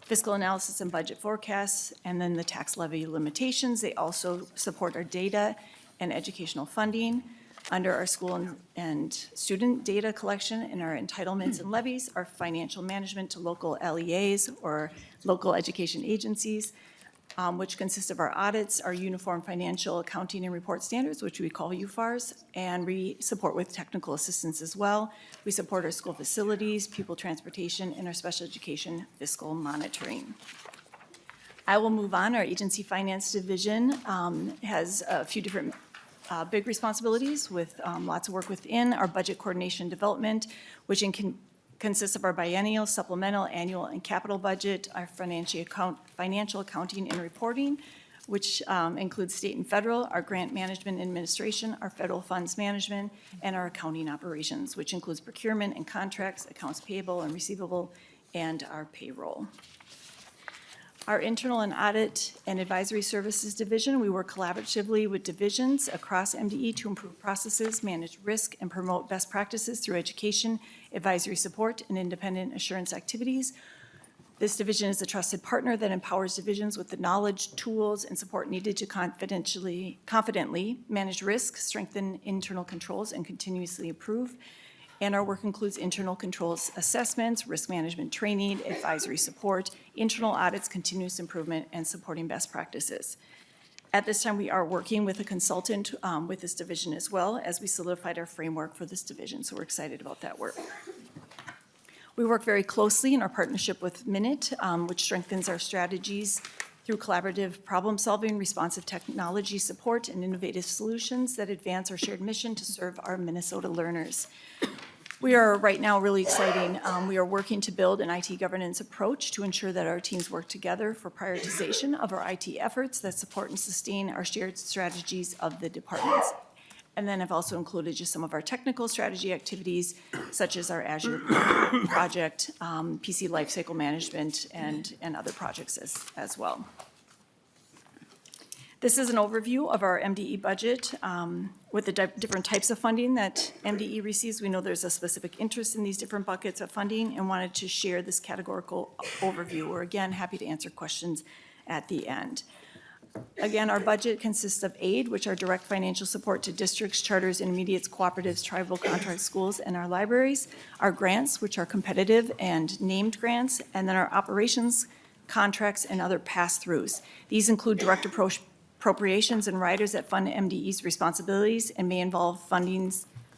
fiscal analysis and budget forecasts, and then the tax levy limitations. They also support our data and educational funding. Under our school and student data collection and our entitlements and levies, our financial management to local LEAs or local education agencies, which consist of our audits, our uniform financial accounting and report standards, which we call UFARs, and we support with technical assistance as well. We support our school facilities, pupil transportation, and our special education fiscal monitoring. I will move on. Our agency finance division has a few different big responsibilities with lots of work within our budget coordination development, which consists of our biennial, supplemental, annual, and capital budget, our financial accounting and reporting, which includes state and federal, our grant management and administration, our federal funds management, and our accounting operations, which includes procurement and contracts, accounts payable and receivable, and our payroll. Our internal and audit and advisory services division, we work collaboratively with divisions across MDE to improve processes, manage risk, and promote best practices through education, advisory support, and independent assurance activities. This division is a trusted partner that empowers divisions with the knowledge, tools, and support needed to confidently manage risk, strengthen internal controls, and continuously improve. And our work includes internal controls assessments, risk management training, advisory support, internal audits, continuous improvement, and supporting best practices. At this time, we are working with a consultant with this division as well, as we solidified our framework for this division, so we're excited about that work. We work very closely in our partnership with Minute, which strengthens our strategies through collaborative problem-solving, responsive technology support, and innovative solutions that advance our shared mission to serve our Minnesota learners. We are right now really exciting. We are working to build an IT governance approach to ensure that our teams work together for prioritization of our IT efforts that support and sustain our shared strategies of the departments. And then I've also included just some of our technical strategy activities, such as our Azure project, PC lifecycle management, and other projects as well. This is an overview of our MDE budget with the different types of funding that MDE receives. We know there's a specific interest in these different buckets of funding and wanted to share this categorical overview. We're again happy to answer questions at the end. Again, our budget consists of aid, which are direct financial support to districts, charters, intermediates, cooperatives, tribal contract schools, and our libraries. Our grants, which are competitive and named grants, and then our operations, contracts, and other pass-throughs. These include direct appropriations and riders that fund MDE's responsibilities and may involve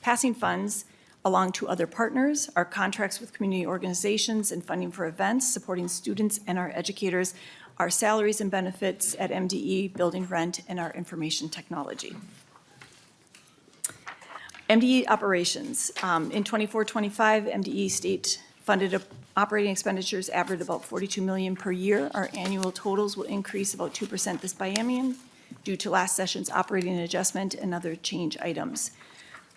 passing funds along to other partners, our contracts with community organizations and funding for events, supporting students and our educators, our salaries and benefits at MDE, building rent, and our information technology. MDE operations. In 24-25, MDE state-funded operating expenditures averaged about $42 million per year. Our annual totals will increase about 2% this biennium due to last session's operating adjustment and other change items.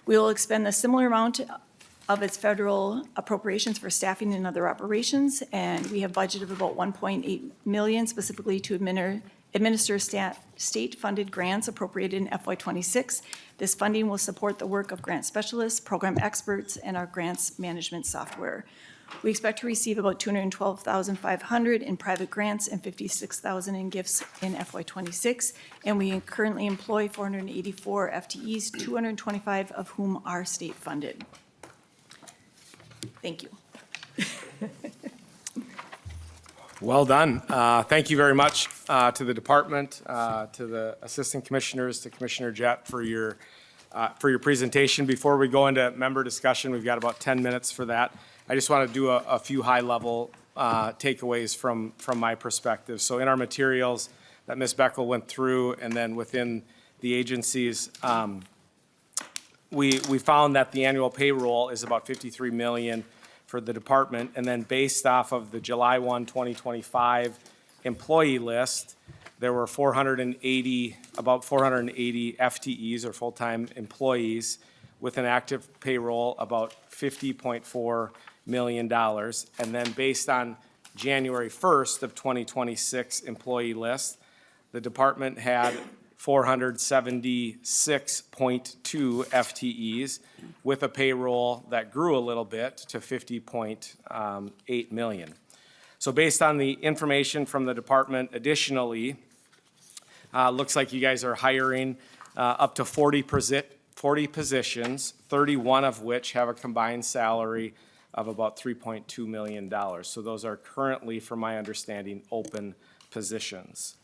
We will expend a similar amount of its federal appropriations for staffing and other operations, and we have budgeted about $1.8 million specifically to administer state-funded grants appropriated in FY26. This funding will support the work of grant specialists, program experts, and our grants management software. We expect to receive about $212,500 in private grants and $56,000 in gifts in FY26, and we currently employ 484 FTEs, 225 of whom are state-funded. Thank you. Well done. Thank you very much to the department, to the assistant commissioners, to Commissioner Jett for your presentation. Before we go into member discussion, we've got about 10 minutes for that. I just want to do a few high-level takeaways from my perspective. So in our materials that Ms. Beckel went through, and then within the agencies, we found that the annual payroll is about $53 million for the department, and then based off of the July 1, 2025 employee list, there were about 480 FTEs or full-time employees with an active payroll about $50.4 million. And then based on January 1st of 2026 employee list, the department had 476.2 FTEs with a payroll that grew a little bit to $50.8 million. So based on the information from the department, additionally, looks like you guys are hiring up to 40 positions, 31 of which have a combined salary of about $3.2 million. So those are currently, from my understanding, open positions.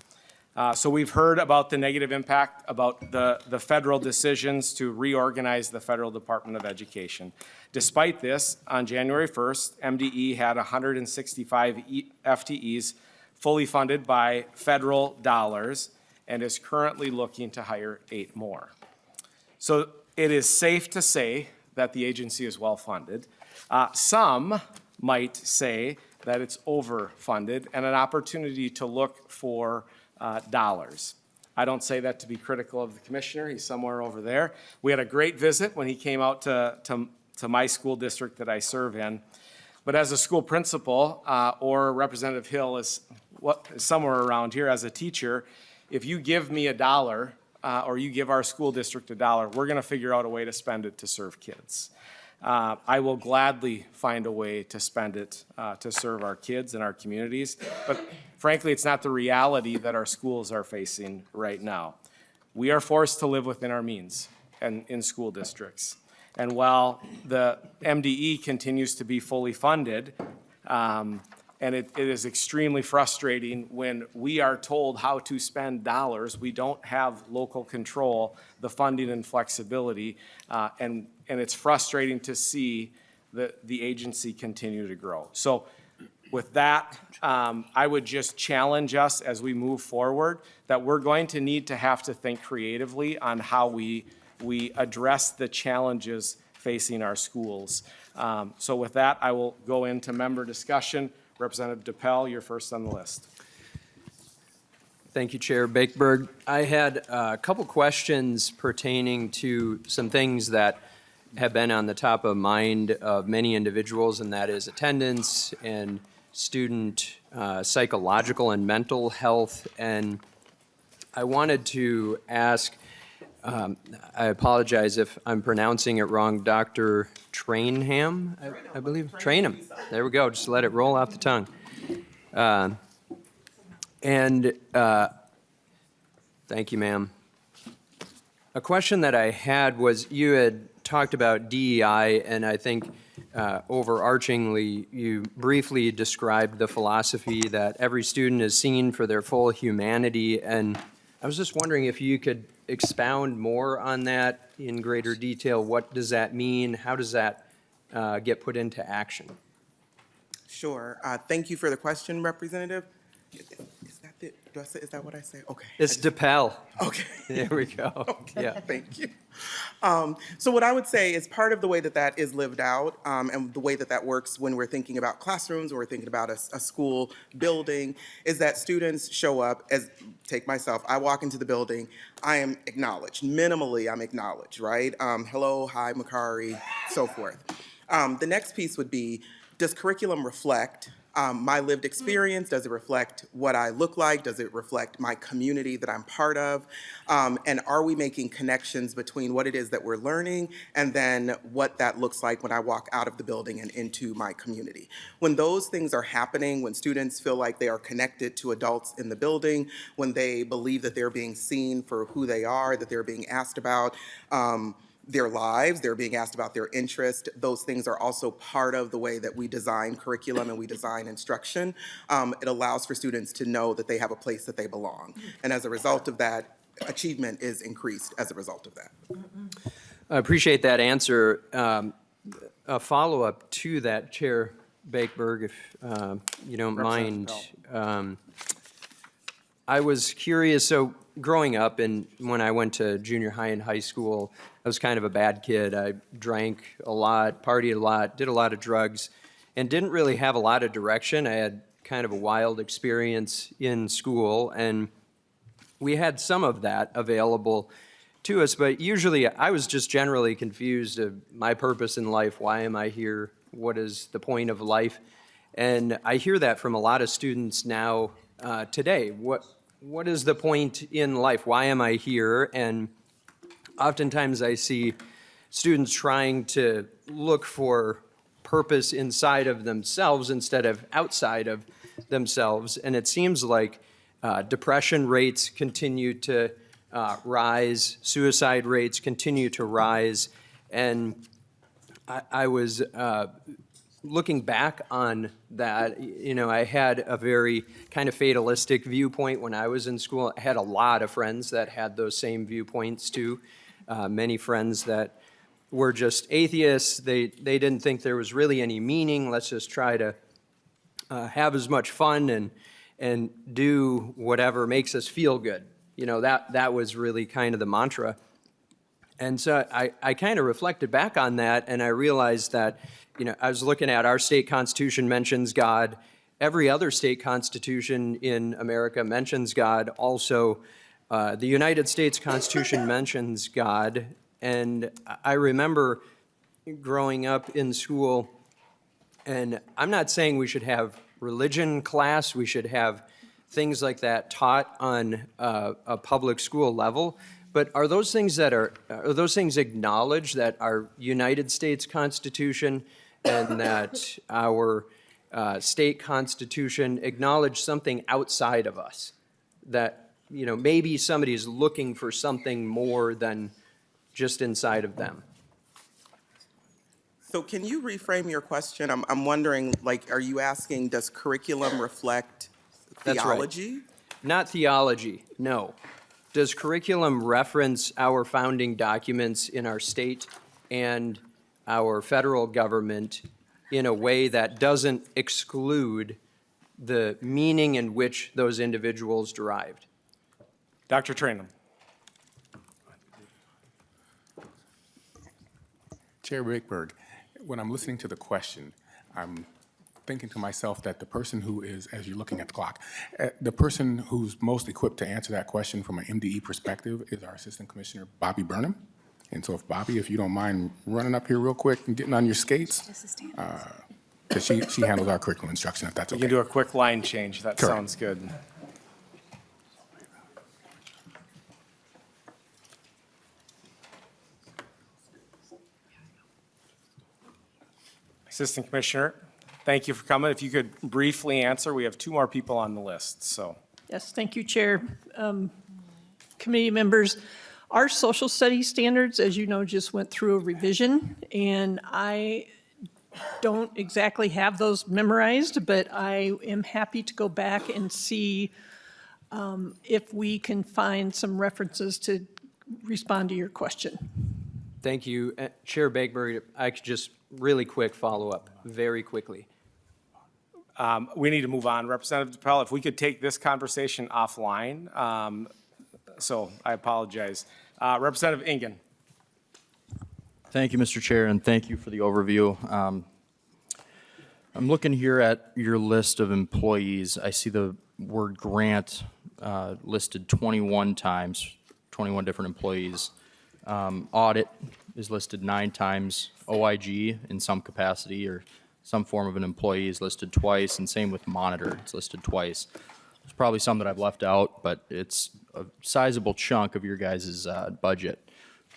So we've heard about the negative impact about the federal decisions to reorganize the Federal Department of Education. Despite this, on January 1st, MDE had 165 FTEs fully funded by federal dollars and is currently looking to hire 8 more. So it is safe to say that the agency is well-funded. Some might say that it's overfunded and an opportunity to look for dollars. I don't say that to be critical of the commissioner. He's somewhere over there. We had a great visit when he came out to my school district that I serve in. But as a school principal, or Representative Hill, as somewhere around here as a teacher, if you give me $1, or you give our school district $1, we're gonna figure out a way to spend it to serve kids. I will gladly find a way to spend it to serve our kids and our communities, but frankly, it's not the reality that our schools are facing right now. We are forced to live within our means and in school districts. And while the MDE continues to be fully funded, and it is extremely frustrating when we are told how to spend dollars. We don't have local control, the funding and flexibility, and it's frustrating to see the agency continue to grow. So with that, I would just challenge us as we move forward that we're going to need to have to think creatively on how we address the challenges facing our schools. So with that, I will go into member discussion. Representative DePel, you're first on the list. Thank you, Chair Bakeberg. I had a couple questions pertaining to some things that have been on the top of mind of many individuals, and that is attendance and student psychological and mental health. And I wanted to ask, I apologize if I'm pronouncing it wrong, Dr. Trainham, I believe? Trainham. There we go, just let it roll off the tongue. Thank you, ma'am. A question that I had was, you had talked about DEI, and I think overarchingly, you briefly described the philosophy that every student is seen for their full humanity, and I was just wondering if you could expound more on that in greater detail. What does that mean? How does that get put into action? Sure. Thank you for the question, Representative. Is that what I say? Okay. It's DePel. Okay. There we go. Okay, Yeah. thank you. So what I would say is part of the way that that is lived out, and the way that that works when we're thinking about classrooms or we're thinking about a school building, is that students show up as, take myself, I walk into the building, I am acknowledged. Minimally, I'm acknowledged, right? Hello, hi, Makari, so forth. The next piece would be, does curriculum reflect my lived experience? Does it reflect what I look like? Does it reflect my community that I'm part of? And are we making connections between what it is that we're learning and then what that looks like when I walk out of the building and into my community? When those things are happening, when students feel like they are connected to adults in the building, when they believe that they're being seen for who they are, that they're being asked about their lives, they're being asked about their interest. Those things are also part of the way that we design curriculum and we design instruction. It allows for students to know that they have a place that they belong. And as a result of that, achievement is increased as a result of that. I appreciate that answer. A follow-up to that, Chair Bakeberg, if you don't mind. I was curious, so growing up and when I went to junior high and high school, I was kind of a bad kid. I drank a lot, partied a lot, did a lot of drugs, and didn't really have a lot of direction. I had kind of a wild experience in school, and we had some of that available to us, but usually I was just generally confused of my purpose in life. Why am I here? What is the point of life? And I hear that from a lot of students now today. What is the point in life? Why am I here? And oftentimes I see students trying to look for purpose inside of themselves instead of outside of themselves. And it seems like depression rates continue to rise, suicide rates continue to rise. And I was looking back on that, you know, I had a very kind of fatalistic viewpoint when I was in school. I had a lot of friends that had those same viewpoints too. Many friends that were just atheists. They didn't think there was really any meaning. Let's just try to have as much fun and do whatever makes us feel good. You know, that was really kind of the mantra. And so I kind of reflected back on that, and I realized that, you know, I was looking at our state constitution mentions God. Every other state constitution in America mentions God. Also, the United States Constitution mentions God. And I remember growing up in school, and I'm not saying we should have religion class, we should have things like that taught on a public school level, but are those things acknowledged that our United States Constitution and that our state constitution acknowledge something outside of us? That, maybe somebody is looking for something more than just inside of them. So can you reframe your question? I'm wondering, are you asking, does curriculum reflect That's right. theology? Not theology, no. Does curriculum reference our founding documents in our state and our federal government in a way that doesn't exclude the meaning in which those individuals derived? Dr. Trainum. Chair Wakeberg, when I'm listening to the question, I'm thinking to myself that the person who is, as you're looking at the clock, the person who's most equipped to answer that question from an MDE perspective is our Assistant Commissioner, Bobby Burnham. And so Bobby, if you don't mind running up here real quick and getting on your skates, because she handles our curriculum instruction, if that's We okay. can do a quick line change. That Correct. sounds good. Assistant Commissioner, thank you for coming. If you could briefly answer, we have 2 more people on the list, so. Yes, thank you, Chair. Committee members, our social studies standards, as you know, just went through a revision, and I don't exactly have those memorized, but I am happy to go back and see if we can find some references to respond to your question. Thank you. Chair Bagberg, I could just really quick follow-up, very quickly. We need to move on. Representative DePel, if we could take this conversation offline, so I apologize. Representative Ingen. Thank you, Mr. Chair, and thank you for the overview. I'm looking here at your list of employees. I see the word grant listed 21 times, 21 different employees. Audit is listed 9 times. OIG in some capacity or some form of an employee is listed twice, and same with monitor, it's listed twice. There's probably some that I've left out, but it's a sizable chunk of your guys' budget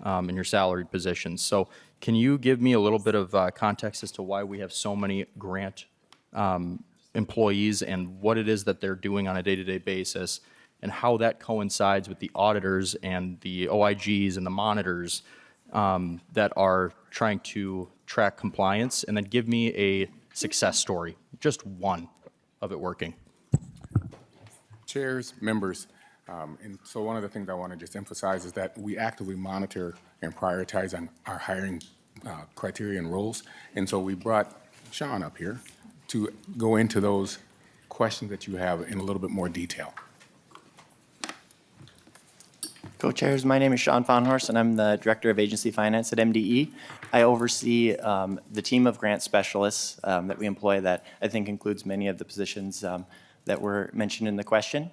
and your salaried positions. So can you give me a little bit of context as to why we have so many grant employees and what it is that they're doing on a day-to-day basis, and how that coincides with the auditors and the OIGs and the monitors that are trying to track compliance? And then give me a success story, just one of it working. Chairs, members, and so one of the things I want to just emphasize is that we actively monitor and prioritize on our hiring criteria and roles. And so we brought Sean up here to go into those questions that you have in a little bit more detail. Co-chairs, my name is Sean Fahnhorst, and I'm the Director of Agency Finance at MDE. I oversee the team of grant specialists that we employ that I think includes many of the positions that were mentioned in the question.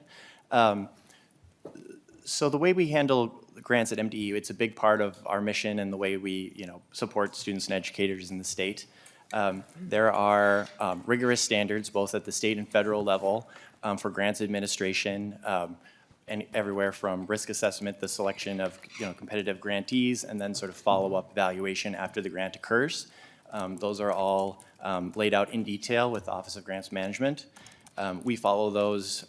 So the way we handle grants at MDE, it's a big part of our mission and the way we support students and educators in the state. There are rigorous standards both at the state and federal level for grants administration, and everywhere from risk assessment, the selection of competitive grantees, and then sort of follow-up evaluation after the grant occurs. Those are all laid out in detail with the Office of Grants Management. We follow those,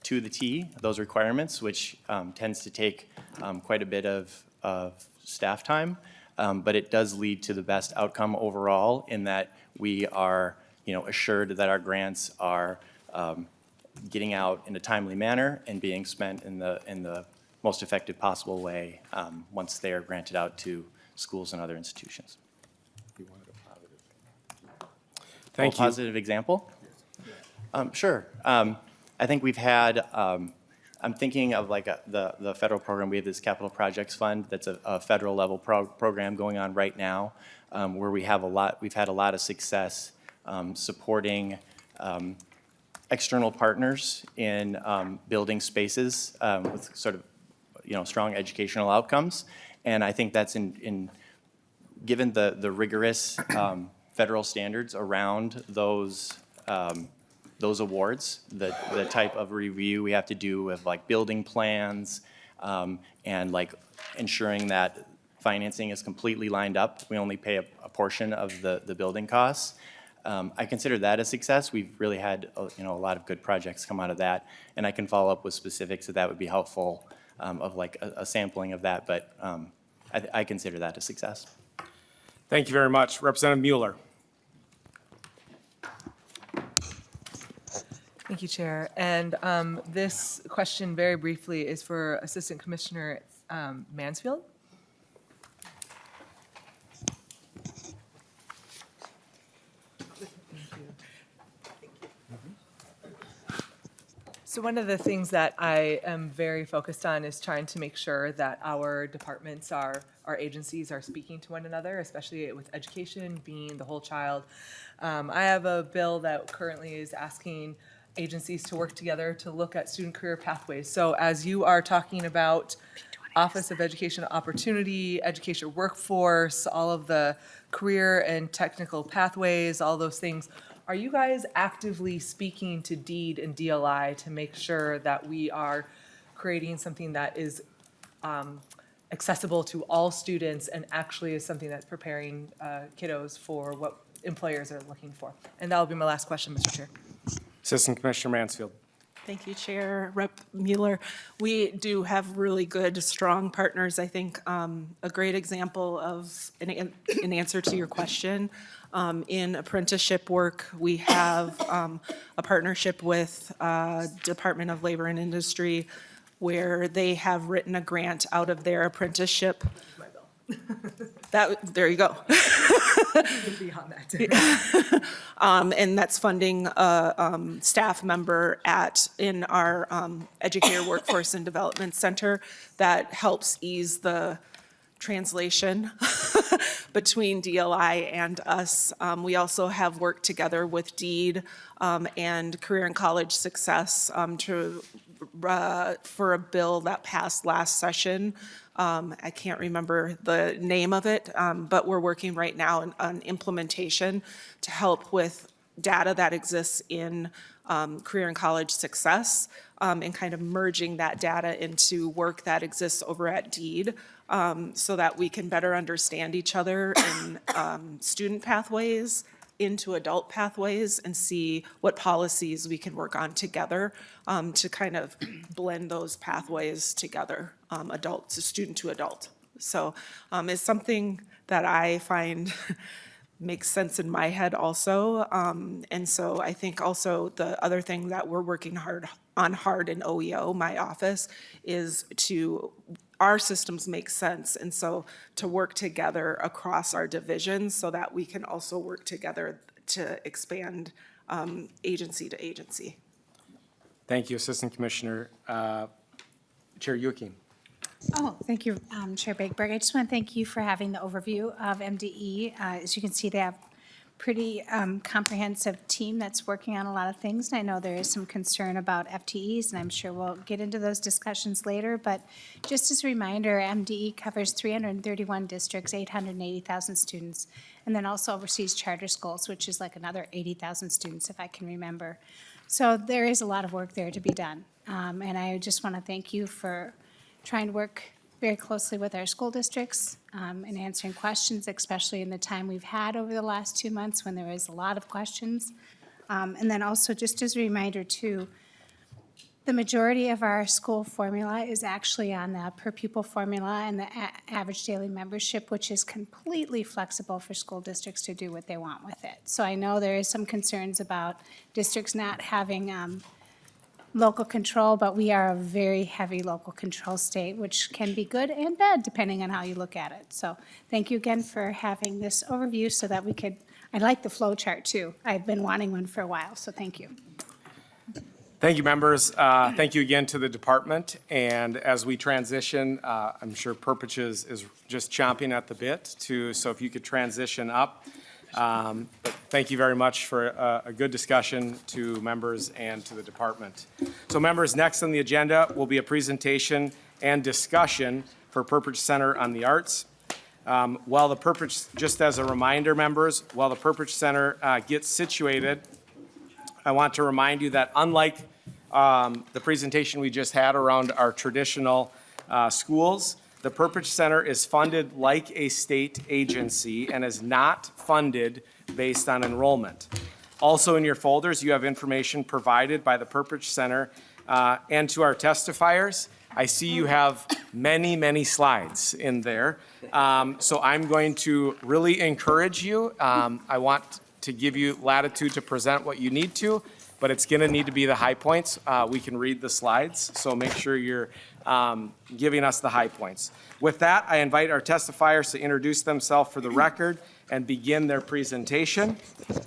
to the T, those requirements, which tends to take quite a bit of staff time, but it does lead to the best outcome overall in that we are, assured that our grants are getting out in a timely manner and being spent in the most effective possible way once they are granted out to schools and other institutions. Thank you. Positive example? Sure. I think we've had, I'm thinking of like the federal program. We have this Capital Projects Fund that's a federal level program going on right now, where we've had a lot of success supporting external partners in building spaces with sort of strong educational outcomes. And I think that's given the rigorous federal standards around those those awards, the type of review we have to do with like building plans, and like ensuring that financing is completely lined up. We only pay a portion of the building costs. I consider that a success. We've really had, a lot of good projects come out of that, and I can follow up with specifics if that would be helpful, of like a sampling of that, but I consider that a success. Thank you very much. Representative Mueller. Thank you, Chair. And this question, very briefly, is for Assistant Commissioner Mansfield. So one of the things that I am very focused on is trying to make sure that our departments, our agencies are speaking to one another, especially with education being the whole child. I have a bill that currently is asking agencies to work together to look at student career pathways. So as you are talking about Office of Education Opportunity, education workforce, all of the career and technical pathways, all those things, are you guys actively speaking to DEED and DLI to make sure that we are creating something that is accessible to all students and actually is something that's preparing kiddos for what employers are looking for? And that will be my last question, Mr. Chair. Assistant Commissioner Mansfield. Thank you, Chair. Rep. Mueller. We do have really good, strong partners. I think a great example of an answer to your question, in apprenticeship work, we have a partnership with Department of Labor and Industry where they have written a grant out of their apprenticeship. There you go. Beyond that. And that's funding a staff member in our Educator Workforce and Development Center that helps ease the translation between DLI and us. We also have worked together with DEED and Career and College Success for a bill that passed last session. I can't remember the name of it, but we're working right now on implementation to help with data that exists in Career and College Success, and kind of merging that data into work that exists over at DEED, so that we can better understand each other in student pathways into adult pathways and see what policies we can work on together to kind of blend those pathways together, adult to student to adult. So it's something that I find makes sense in my head also. And so I think also the other thing that we're working hard in OEO, my office, is our systems make sense, and so to work together across our divisions so that we can also work together to expand agency to agency. Thank you, Assistant Commissioner. Chair Yuking. Oh, thank you, Chair Bakeberg. I just want to thank you for having the overview of MDE. As you can see, they have pretty comprehensive team that's working on a lot of things. And I know there is some concern about FTEs, and I'm sure we'll get into those discussions later. But just as a reminder, MDE covers 331 districts, 880,000 students, and then also oversees charter schools, which is like another 80,000 students, if I can remember. So there is a lot of work there to be done. And I just want to thank you for trying to work very closely with our school districts and answering questions, especially in the time we've had over the last 2 months when there was a lot of questions. And then also, just as a reminder too, the majority of our school formula is actually on the per pupil formula and the average daily membership, which is completely flexible for school districts to do what they want with it. So I know there is some concerns about districts not having local control, but we are a very heavy local control state, which can be good and bad depending on how you look at it. So thank you again for having this overview so that we could, I like the flow chart too. I've been wanting one for a while, so thank you. Thank you, members. Thank you again to the department. And as we transition, I'm sure Perpich is just chomping at the bit so if you could transition up. But thank you very much for a good discussion to members and to the department. So members, next on the agenda will be a presentation and discussion for Perpich Center on the Arts. While the Perpich, just as a reminder, members, while the Perpich Center gets situated I want to remind you that unlike the presentation we just had around our traditional schools, the Perpich Center is funded like a state agency and is not funded based on enrollment. Also in your folders, you have information provided by the Perpich Center. And to our testifiers, I see you have many, many slides in there. So I'm going to really encourage you. I want to give you latitude to present what you need to, but it's going to need to be the high points. We can read the slides, so make sure you're giving us the high points. With that, I invite our testifiers to introduce themselves for the record and begin their presentation.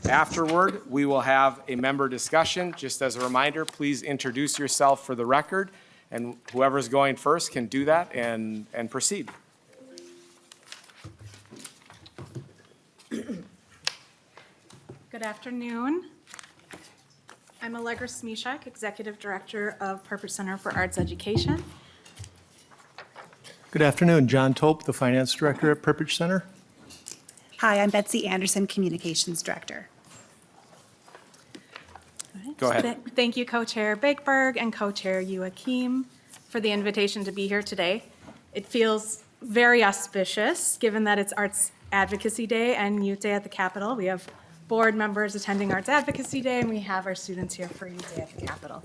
Afterward, we will have a member discussion. Just as a reminder, please introduce yourself for the record, and whoever's going first can do that and proceed. Good afternoon. I'm Allegra Smishak, Executive Director of Perpich Center for Arts Education. Good afternoon. John Tope, the Finance Director at Perpich Center. Hi, I'm Betsy Anderson, Communications Director. Go ahead. Thank you, Co-Chair Bakeberg and Co-Chair Joachim, for the invitation to be here today. It feels very auspicious, given that it's Arts Advocacy Day and Youth Day at the Capitol. We have board members attending Arts Advocacy Day, and we have our students here for Youth Day at the Capitol.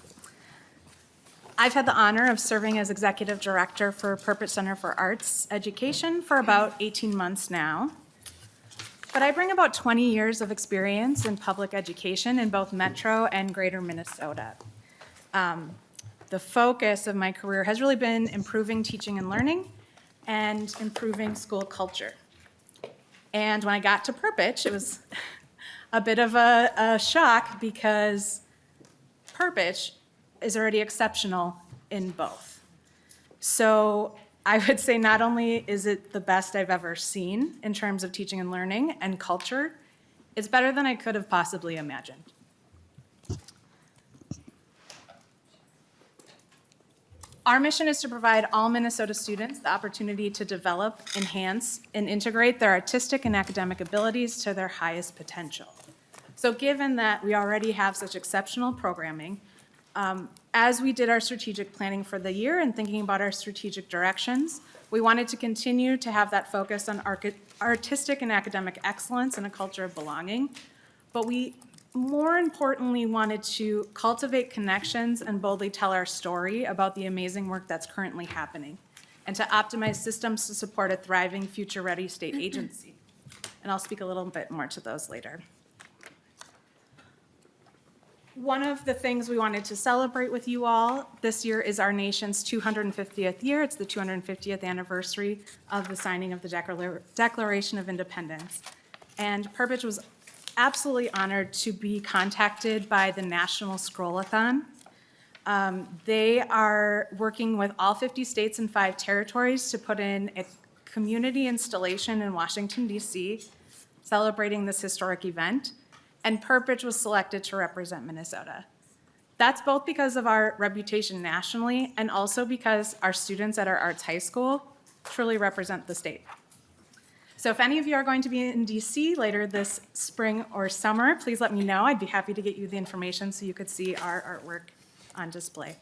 I've had the honor of serving as Executive Director for Perpich Center for Arts Education for about 18 months now. But I bring about 20 years of experience in public education in both Metro and Greater Minnesota. The focus of my career has really been improving teaching and learning and improving school culture. And when I got to Perpich, it was a bit of a shock because Perpich is already exceptional in both. So I would say not only is it the best I've ever seen in terms of teaching and learning and culture, it's better than I could have possibly imagined. Our mission is to provide all Minnesota students the opportunity to develop, enhance, and integrate their artistic and academic abilities to their highest potential. So given that we already have such exceptional programming, as we did our strategic planning for the year and thinking about our strategic directions, we wanted to continue to have that focus on artistic and academic excellence and a culture of belonging. But we more importantly wanted to cultivate connections and boldly tell our story about the amazing work that's currently happening and to optimize systems to support a thriving, future-ready state agency. And I'll speak a little bit more to those later. One of the things we wanted to celebrate with you all this year is our nation's 250th year. It's the 250th anniversary of the signing of the Declaration of Independence. And Perpich was absolutely honored to be contacted by the National Scroll-a-thon. They are working with all 50 states and 5 territories to put in a community installation in Washington, D.C., celebrating this historic event. And Perpich was selected to represent Minnesota. That's both because of our reputation nationally and also because our students at our arts high school truly represent the state. So if any of you are going to be in DC later this spring or summer, please let me know. I'd be happy to get you the information so you could see our artwork on display.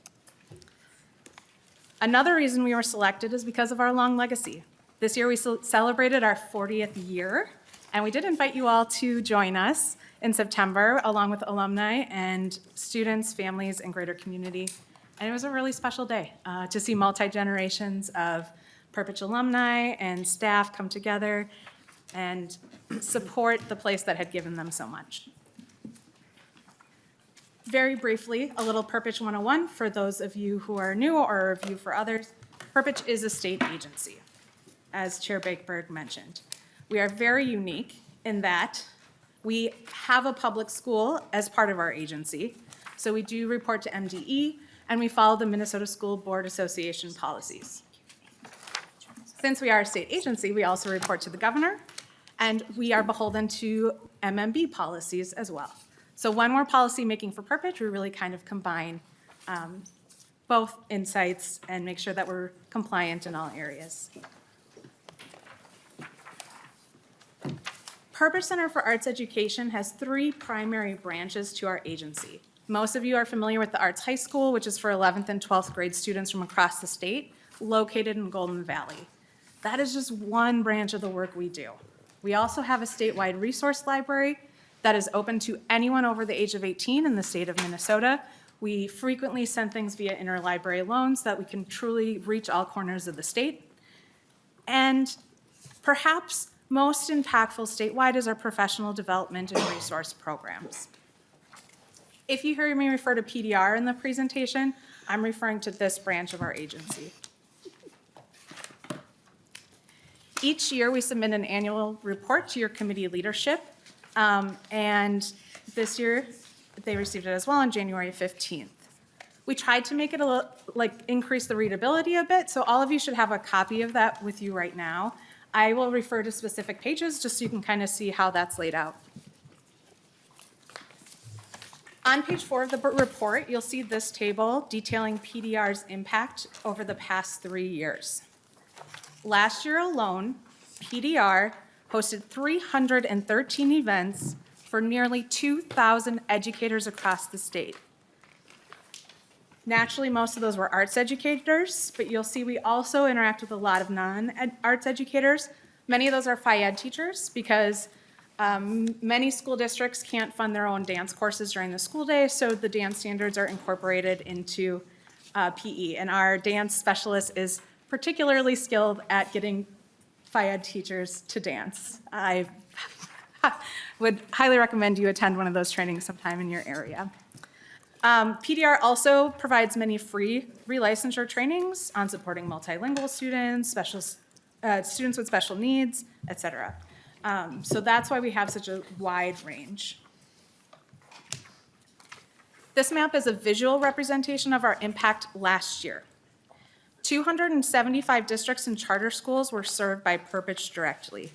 Another reason we were selected is because of our long legacy. This year we celebrated our 40th year, and we did invite you all to join us in September, along with alumni and students, families, and greater community. And it was a really special day to see multi-generations of Perpich alumni and staff come together and support the place that had given them so much. Very briefly, a little Perpich 101 for those of you who are new or a review for others. Perpich is a state agency, as Chair Bakeberg mentioned. We are very unique in that we have a public school as part of our agency, so we do report to MDE, and we follow the Minnesota School Board Association policies. Since we are a state agency, we also report to the governor, and we are beholden to MMB policies as well. So when we're policy making for Perpich, we really kind of combine both insights and make sure that we're compliant in all areas. Perpich Center for Arts Education has 3 primary branches to our agency. Most of you are familiar with the Arts High School, which is for 11th and 12th grade students from across the state, located in Golden Valley. That is just one branch of the work we do. We also have a statewide resource library that is open to anyone over the age of 18 in the state of Minnesota. We frequently send things via interlibrary loans so that we can truly reach all corners of the state. And perhaps most impactful statewide is our professional development and resource programs. If you hear me refer to PDR in the presentation, I'm referring to this branch of our agency. Each year, we submit an annual report to your committee leadership, and this year, they received it as well on January 15th. We tried to make it a little, increase the readability a bit, so all of you should have a copy of that with you right now. I will refer to specific pages just so you can kind of see how that's laid out. On page 4 of the report, you'll see this table detailing PDR's impact over the past 3 years. Last year alone, PDR hosted 313 events for nearly 2,000 educators across the state. Naturally, most of those were arts educators, but you'll see we also interact with a lot of non-arts educators. Many of those are Phi Ed teachers because many school districts can't fund their own dance courses during the school day, so the dance standards are incorporated into PE. And our dance specialist is particularly skilled at getting Phi Ed teachers to dance. I would highly recommend you attend one of those trainings sometime in your area. PDR also provides many free relicensure trainings on supporting multilingual students, students with special needs, et cetera. So that's why we have such a wide range. This map is a visual representation of our impact last year. 275 districts and charter schools were served by Perpich directly.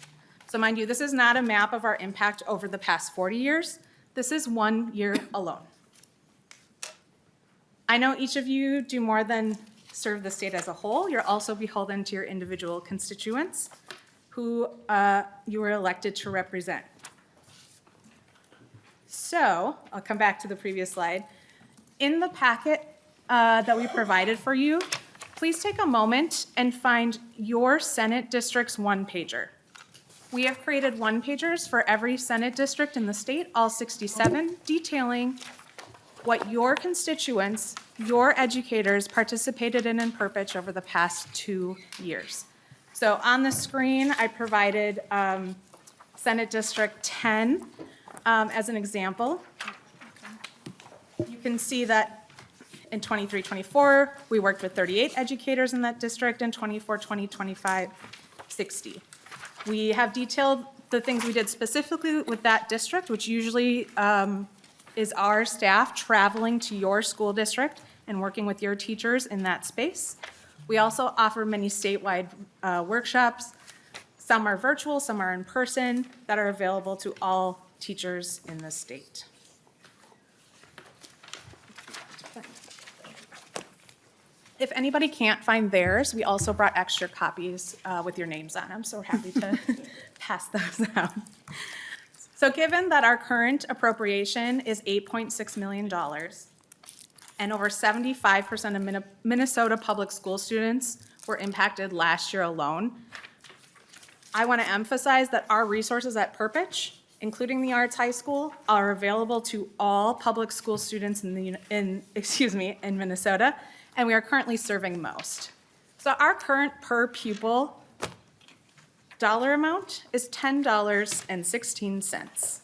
So mind you, this is not a map of our impact over the past 40 years. This is 1 year alone. I know each of you do more than serve the state as a whole. You're also beholden to your individual constituents who you were elected to represent. So I'll come back to the previous slide. In the packet that we provided for you, please take a moment and find your Senate district's one-pager. We have created one-pagers for every Senate district in the state, all 67, detailing what your constituents, your educators participated in Perpich over the past 2 years. So on the screen, I provided Senate District 10 as an example. You can see that in 23-24, we worked with 38 educators in that district, and 24-25, 60. We have detailed the things we did specifically with that district, which usually is our staff traveling to your school district and working with your teachers in that space. We also offer many statewide workshops. Some are virtual, some are in person, that are available to all teachers in the state. If anybody can't find theirs, we also brought extra copies with your names on them, so we're happy to pass those out. So given that our current appropriation is $8.6 million, and over 75% of Minnesota public school students were impacted last year alone, I want to emphasize that our resources at Perpich, including the Arts High School, are available to all public school students in Minnesota, and we are currently serving most. So our current per pupil dollar amount is $10.16.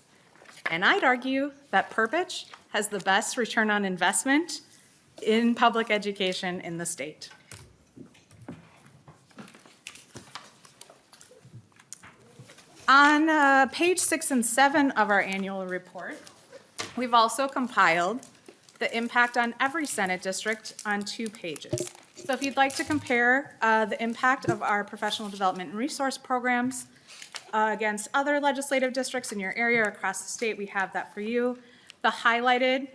And I'd argue that Perpich has the best return on investment in public education in the state. On page 6 and 7 of our annual report, we've also compiled the impact on every Senate district on 2 pages. So if you'd like to compare the impact of our professional development and resource programs against other legislative districts in your area or across the state, we have that for you. The highlighted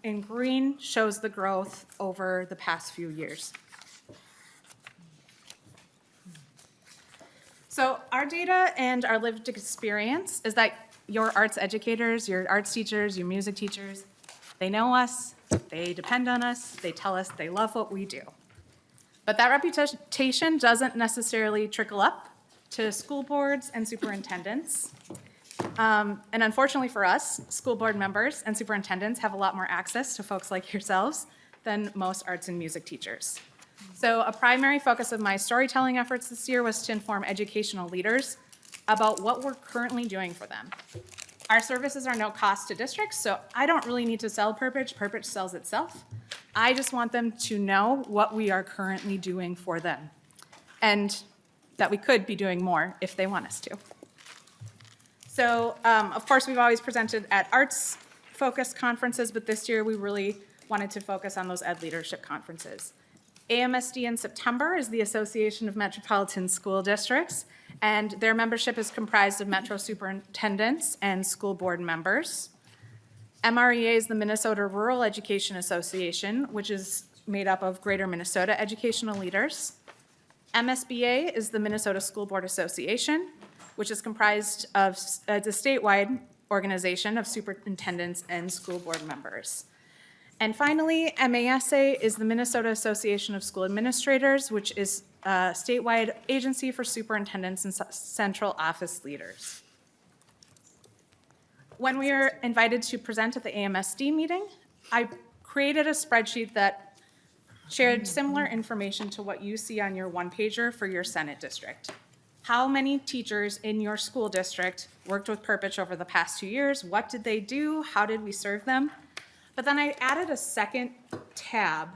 in green shows the growth over the past few years. So our data and our lived experience is that your arts educators, your arts teachers, your music teachers, they know us, they depend on us, they tell us they love what we do. But that reputation doesn't necessarily trickle up to school boards and superintendents. And unfortunately for us, school board members and superintendents have a lot more access to folks like yourselves than most arts and music teachers. So a primary focus of my storytelling efforts this year was to inform educational leaders about what we're currently doing for them. Our services are no cost to districts, so I don't really need to sell Perpich. Perpich sells itself. I just want them to know what we are currently doing for them, and that we could be doing more if they want us to. So, of course, we've always presented at arts-focused conferences, but this year we really wanted to focus on those ed leadership conferences. AMSD in September is the Association of Metropolitan School Districts, and their membership is comprised of Metro superintendents and school board members. MREA is the Minnesota Rural Education Association, which is made up of Greater Minnesota educational leaders. MSBA is the Minnesota School Board Association, which is comprised of a statewide organization of superintendents and school board members. And finally, MASA is the Minnesota Association of School Administrators, which is a statewide agency for superintendents and central office leaders. When we were invited to present at the AMSD meeting, I created a spreadsheet that shared similar information to what you see on your one-pager for your Senate district. How many teachers in your school district worked with Perpich over the past 2 years? What did they do? How did we serve them? But then I added a second tab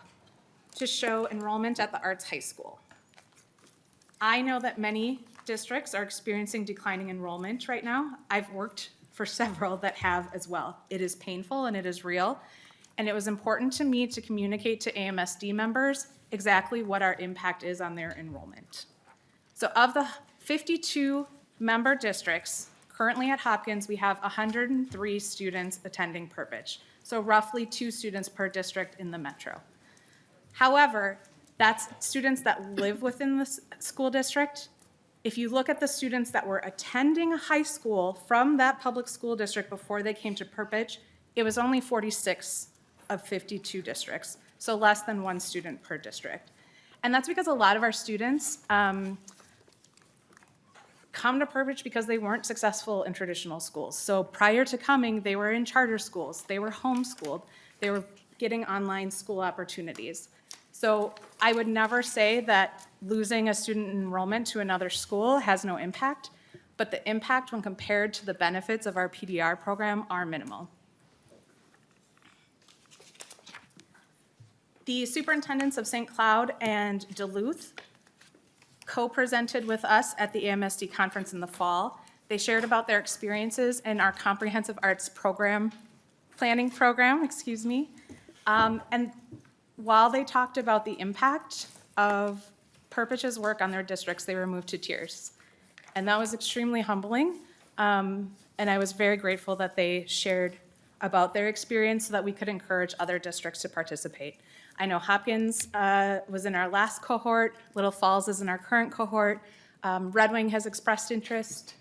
to show enrollment at the Arts High School. I know that many districts are experiencing declining enrollment right now. I've worked for several that have as well. It is painful and it is real. And it was important to me to communicate to AMSD members exactly what our impact is on their enrollment. So of the 52 member districts, currently at Hopkins, we have 103 students attending Perpich. So roughly 2 students per district in the metro. However, that's students that live within the school district. If you look at the students that were attending a high school from that public school district before they came to Perpich, it was only 46 of 52 districts, so less than 1 student per district. And that's because a lot of our students come to Perpich because they weren't successful in traditional schools. So prior to coming, they were in charter schools, they were homeschooled, they were getting online school opportunities. So I would never say that losing a student enrollment to another school has no impact, but the impact when compared to the benefits of our PDR program are minimal. The superintendents of St. Cloud and Duluth co-presented with us at the AMSD conference in the fall. They shared about their experiences in our comprehensive arts planning program, and while they talked about the impact of Perpich's work on their districts, they were moved to tears. And that was extremely humbling, and I was very grateful that they shared about their experience so that we could encourage other districts to participate. I know Hopkins was in our last cohort, Little Falls is in our current cohort. Red Wing has expressed interest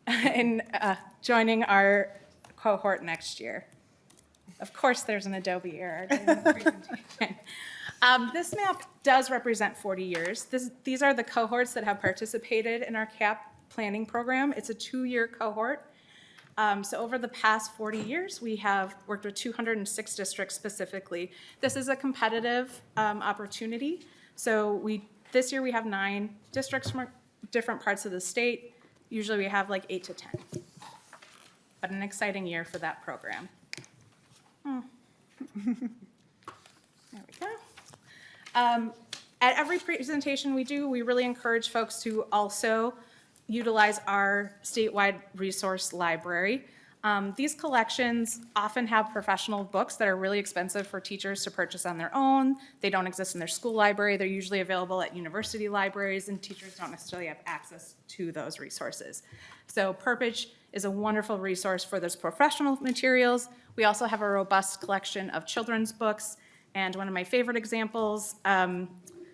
in joining our cohort next year. Of course, there's an Adobe error during the presentation. This map does represent 40 years. These are the cohorts that have participated in our CAP planning program. It's a 2-year cohort. So over the past 40 years, we have worked with 206 districts specifically. This is a competitive opportunity. So this year we have 9 districts from different parts of the state. Usually we have like 8 to 10. But an exciting year for that program. There we go. At every presentation we do, we really encourage folks to also utilize our statewide resource library. These collections often have professional books that are really expensive for teachers to purchase on their own. They don't exist in their school library. They're usually available at university libraries, and teachers don't necessarily have access to those resources. So Perpich is a wonderful resource for those professional materials. We also have a robust collection of children's books, and one of my favorite examples,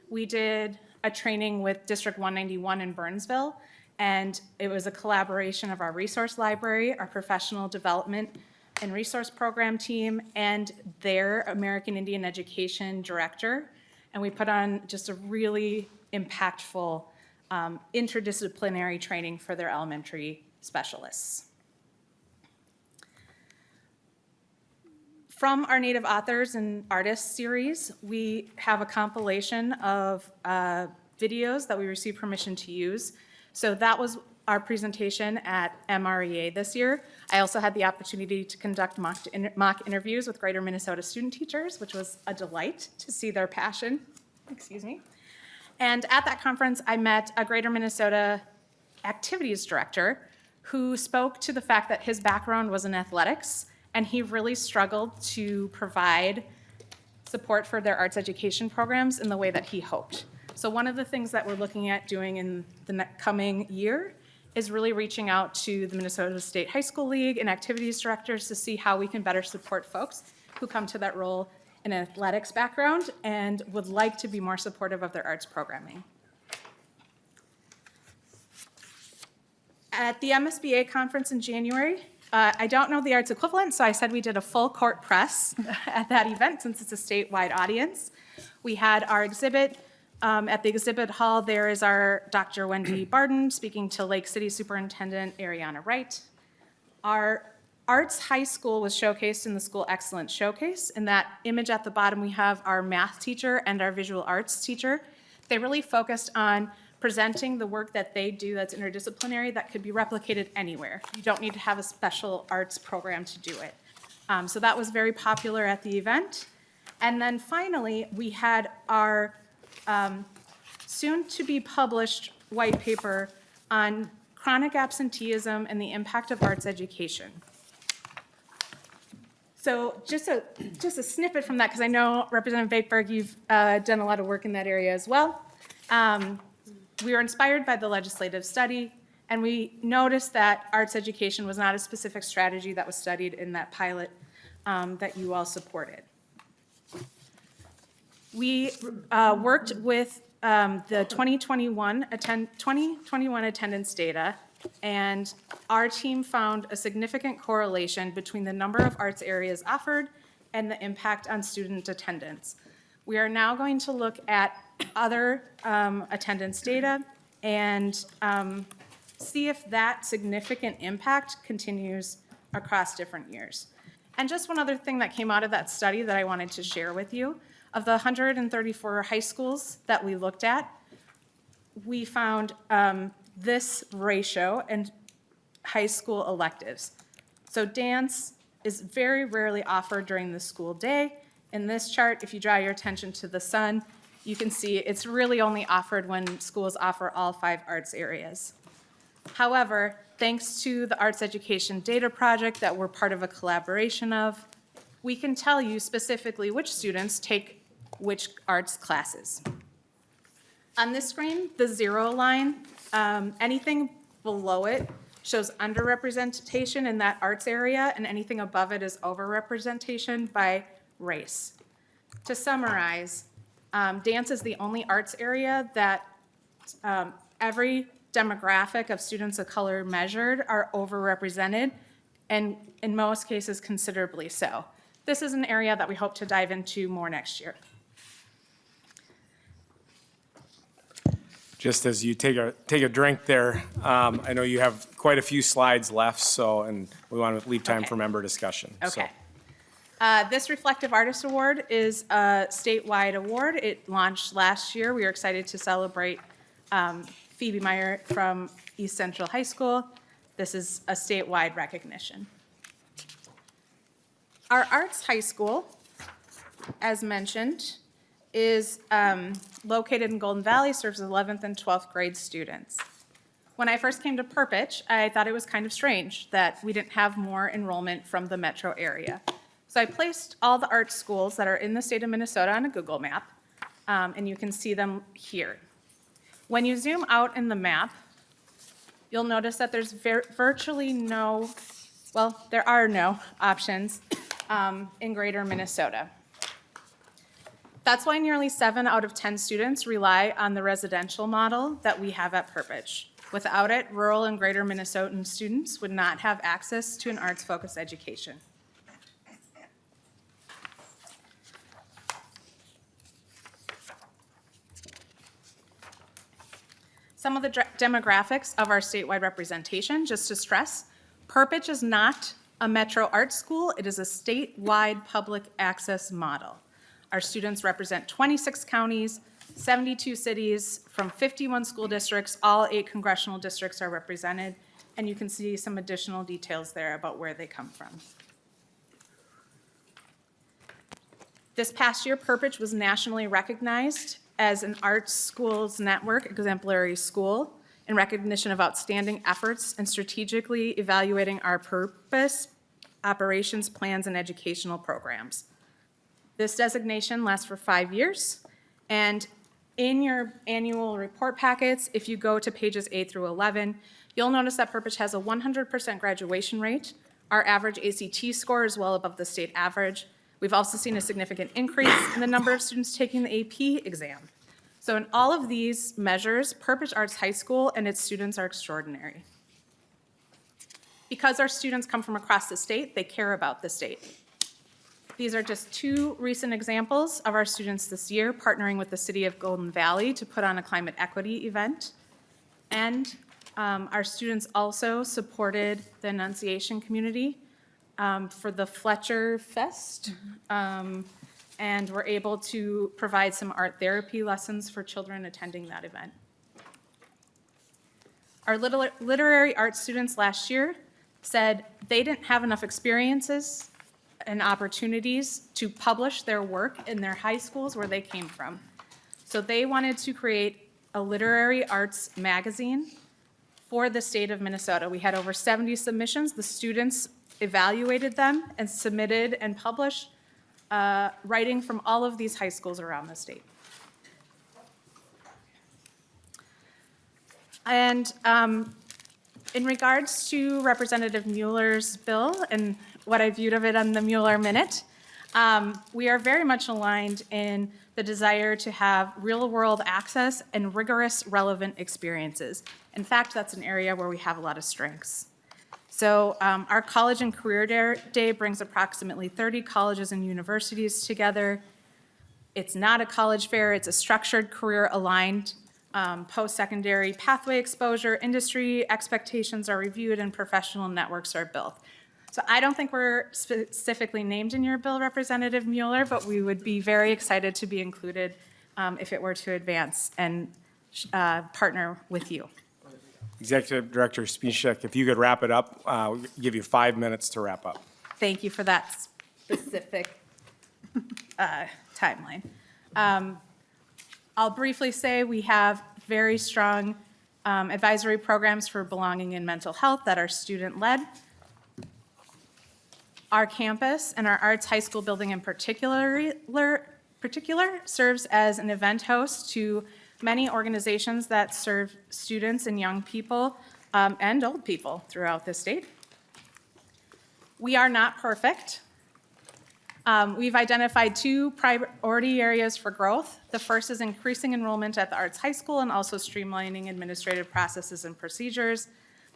we did a training with District 191 in Burnsville, And it was a collaboration of our resource library, our professional development and resource program team, and their American Indian Education director. And we put on just a really impactful interdisciplinary training for their elementary specialists. From our Native Authors and Artists series, we have a compilation of videos that we received permission to use. So that was our presentation at MREA this year. I also had the opportunity to conduct mock interviews with Greater Minnesota student teachers, which was a delight to see their passion. Excuse me. And at that conference, I met a Greater Minnesota activities director who spoke to the fact that his background was in athletics, and he really struggled to provide support for their arts education programs in the way that he hoped. So one of the things that we're looking at doing in the coming year is really reaching out to the Minnesota State High School League and activities directors to see how we can better support folks who come to that role in an athletics background and would like to be more supportive of their arts programming. At the MSBA conference in January, I don't know the arts equivalent, so I said we did a full court press at that event since it's a statewide audience. We had our exhibit. At the exhibit hall, there is our Dr. Wendy Barden speaking to Lake City Superintendent Ariana Wright. Our Arts High School was showcased in the School Excellence Showcase. In that image at the bottom, we have our math teacher and our visual arts teacher. They really focused on presenting the work that they do that's interdisciplinary that could be replicated anywhere. You don't need to have a special arts program to do it. So that was very popular at the event. And then finally, we had our soon-to-be-published white paper on chronic absenteeism and the impact of arts education. So just a snippet from that, because I know, Representative Vakeberg, you've done a lot of work in that area as well. We were inspired by the legislative study, and we noticed that arts education was not a specific strategy that was studied in that pilot that you all supported. We worked with the 2021 attendance data, and our team found a significant correlation between the number of arts areas offered and the impact on student attendance. We are now going to look at other attendance data and see if that significant impact continues across different years. And just one other thing that came out of that study that I wanted to share with you. Of the 134 high schools that we looked at, we found this ratio in high school electives. So dance is very rarely offered during the school day. In this chart, if you draw your attention to the sun, you can see it's really only offered when schools offer all 5 arts areas. However, thanks to the Arts Education Data Project that we're part of a collaboration of, we can tell you specifically which students take which arts classes. On this screen, the 0 line, anything below it shows underrepresentation in that arts area, and anything above it is overrepresentation by race. To summarize, dance is the only arts area that every demographic of students of color measured are overrepresented, and in most cases considerably so. This is an area that we hope to dive into more next year. Just as you take a drink there, I know you have quite a few slides left, and we want to leave time for member discussion. so. Okay. This Reflective Artist Award is a statewide award. It launched last year. We are excited to celebrate Phoebe Meyer from East Central High School. This is a statewide recognition. Our Arts High School, as mentioned, is located in Golden Valley, serves 11th and 12th grade students. When I first came to Perpich, I thought it was kind of strange that we didn't have more enrollment from the metro area. So I placed all the art schools that are in the state of Minnesota on a Google map, and you can see them here. When you zoom out in the map, you'll notice that there's virtually no, well, there are no options in greater Minnesota. That's why nearly 7 out of 10 students rely on the residential model that we have at Perpich. Without it, rural and greater Minnesotan students would not have access to an arts-focused education. Some of the demographics of our statewide representation, just to stress, Perpich is not a metro art school. It is a statewide public access model. Our students represent 26 counties, 72 cities from 51 school districts. All 8 congressional districts are represented, and you can see some additional details there about where they come from. This past year, Perpich was nationally recognized as an Arts Schools Network exemplary school in recognition of outstanding efforts in strategically evaluating our purpose, operations, plans, and educational programs. This designation lasts for 5 years, and in your annual report packets, if you go to pages 8 through 11, you'll notice that Perpich has a 100% graduation rate. Our average ACT score is well above the state average. We've also seen a significant increase in the number of students taking the AP exam. So in all of these measures, Perpich Arts High School and its students are extraordinary. Because our students come from across the state, they care about the state. These are just 2 recent examples of our students this year partnering with the City of Golden Valley to put on a climate equity event. And our students also supported the Annunciation community for the Fletcher Fest. And were able to provide some art therapy lessons for children attending that event. Our literary arts students last year said they didn't have enough experiences and opportunities to publish their work in their high schools where they came from. So they wanted to create a literary arts magazine for the state of Minnesota. We had over 70 submissions. The students evaluated them and submitted and published writing from all of these high schools around the state. And in regards to Representative Mueller's bill and what I viewed of it on the Mueller Minute, we are very much aligned in the desire to have real-world access and rigorous, relevant experiences. In fact, that's an area where we have a lot of strengths. So our College and Career Day brings approximately 30 colleges and universities together. It's not a college fair, it's a structured career-aligned post-secondary pathway exposure, industry expectations are reviewed, and professional networks are built. So I don't think we're specifically named in your bill, Representative Mueller, but we would be very excited to be included if it were to advance and partner with you. Executive Director Spishak, if you could wrap it up, we'll give you 5 minutes to wrap up. Thank you for that specific timeline. I'll briefly say we have very strong advisory programs for belonging and mental health that are student-led. Our campus and our Arts High School building in particular serves as an event host to many organizations that serve students and young people and old people throughout the state. We are not perfect. We've identified 2 priority areas for growth. The first is increasing enrollment at the Arts High School and also streamlining administrative processes and procedures.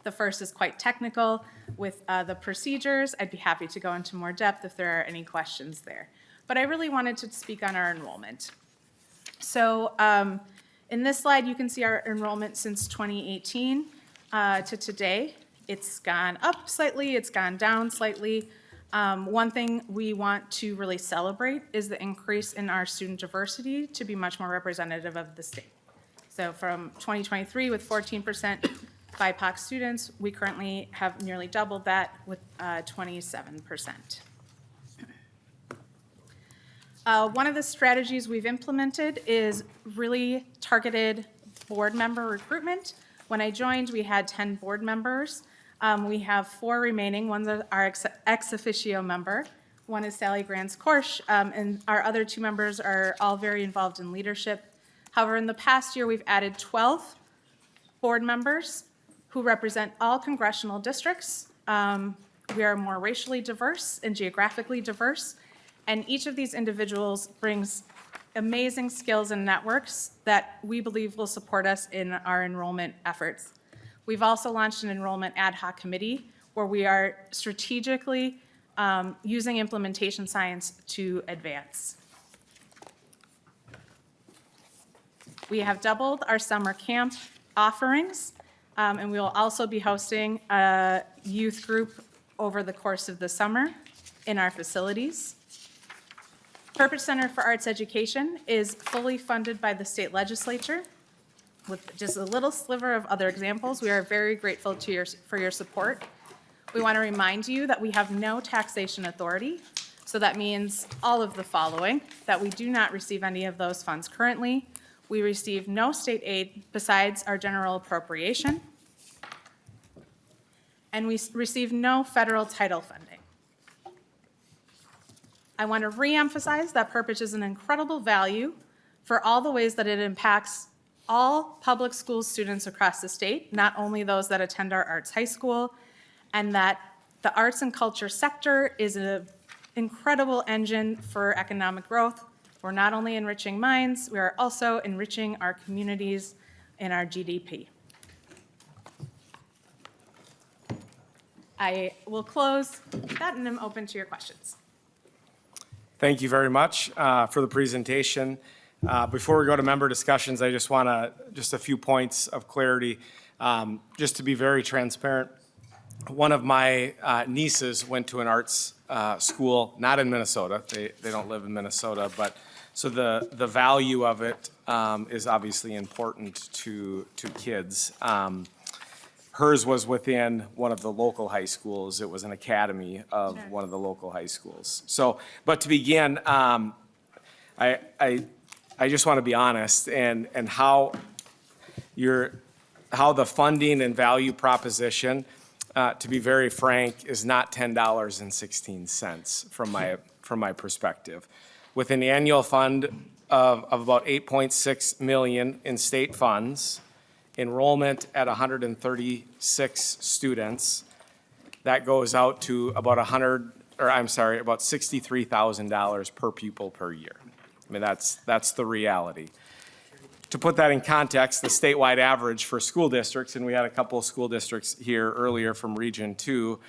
The first is quite technical with the procedures. I'd be happy to go into more depth if there are any questions there. But I really wanted to speak on our enrollment. So in this slide, you can see our enrollment since 2018 to today. It's gone up slightly, it's gone down slightly. One thing we want to really celebrate is the increase in our student diversity to be much more representative of the state. So from 2023 with 14% BIPOC students, we currently have nearly doubled that with 27%. One of the strategies we've implemented is really targeted board member recruitment. When I joined, we had 10 board members. We have 4 remaining. One's our ex officio member. One is Sally Grants-Korsch, and our other 2 members are all very involved in leadership. However, in the past year, we've added 12 board members who represent all congressional districts. We are more racially diverse and geographically diverse, and each of these individuals brings amazing skills and networks that we believe will support us in our enrollment efforts. We've also launched an enrollment ad hoc committee where we are strategically using implementation science to advance. We have doubled our summer camp offerings, and we will also be hosting a youth group over the course of the summer in our facilities. Perpich Center for Arts Education is fully funded by the state legislature. With just a little sliver of other examples, we are very grateful for your support. We want to remind you that we have no taxation authority. So that means all of the following, that we do not receive any of those funds currently. We receive no state aid besides our general appropriation. And we receive no federal title funding. I want to reemphasize that Perpich is an incredible value for all the ways that it impacts all public school students across the state, not only those that attend our arts high school, and that the arts and culture sector is an incredible engine for economic growth. We're not only enriching minds, we are also enriching our communities and our GDP. I will close that and I'm open to your questions. Thank you very much for the presentation. Before we go to member discussions, I just want a few points of clarity. Just to be very transparent, one of my nieces went to an arts school, not in Minnesota. They don't live in Minnesota, but so the value of it is obviously important to kids. Hers was within one of the local high schools. It was an academy of one of the local high schools. So, but to begin, I just want to be honest and how the funding and value proposition, to be very frank, is not $10.16 from my perspective. With an annual fund of about $8.6 million in state funds, enrollment at 136 students, that goes out to about about $63,000 per pupil per year. I mean, that's the reality. To put that in context, the statewide average for school districts, and we had a couple of school districts here earlier from Region 2,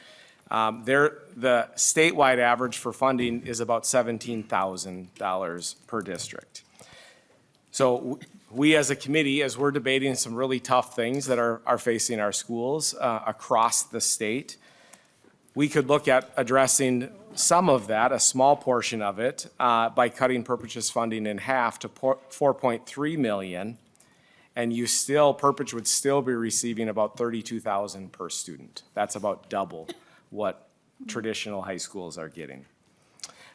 the statewide average for funding is about $17,000 per district. So we as a committee, as we're debating some really tough things that are facing our schools across the state, we could look at addressing some of that, a small portion of it, by cutting Perpich's funding in half to $4.3 million, and Perpich would still be receiving about $32,000 per student. That's about double what traditional high schools are getting.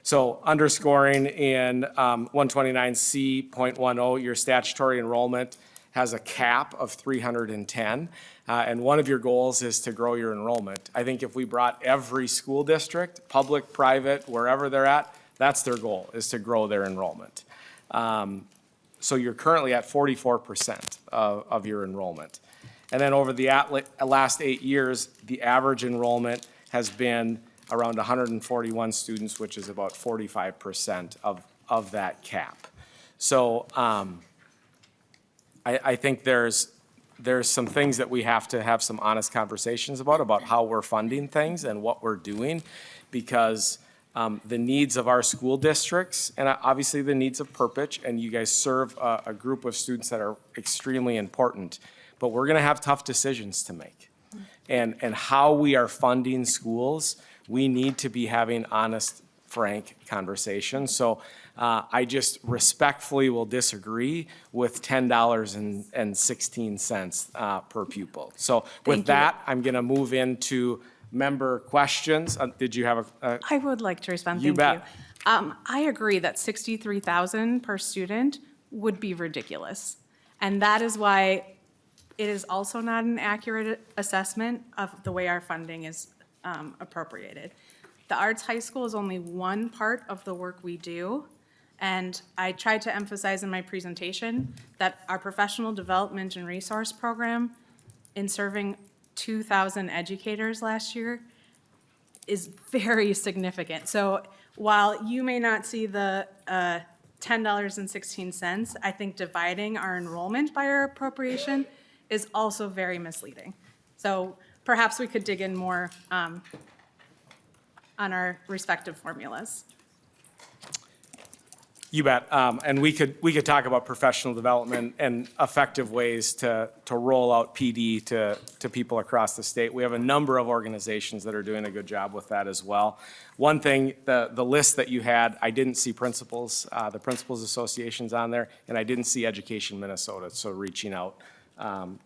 So underscoring in 129C.10, your statutory enrollment has a cap of 310, and one of your goals is to grow your enrollment. I think if we brought every school district, public, private, wherever they're at, that's their goal, is to grow their enrollment. So you're currently at 44% of your enrollment. And then over the last 8 years, the average enrollment has been around 141 students, which is about 45% of that cap. So I think there's some things that we have to have some honest conversations about how we're funding things and what we're doing, because the needs of our school districts and obviously the needs of Perpich, and you guys serve a group of students that are extremely important, but we're gonna have tough decisions to make. And how we are funding schools, we need to be having honest, frank conversations. So I just respectfully will disagree with $10.16 per pupil. So with that, I'm gonna move into member questions. Did you have a? I would like to respond, You thank you. bet. I agree that $63,000 per student would be ridiculous. And that is why it is also not an accurate assessment of the way our funding is appropriated. The Arts High School is only one part of the work we do. And I tried to emphasize in my presentation that our professional development and resource program in serving 2,000 educators last year is very significant. So while you may not see the $10.16, I think dividing our enrollment by our appropriation is also very misleading. So perhaps we could dig in more on our respective formulas. You bet. And we could talk about professional development and effective ways to roll out PD to people across the state. We have a number of organizations that are doing a good job with that as well. One thing, the list that you had, I didn't see principals, the Principals Association's on there, and I didn't see Education Minnesota, so reaching out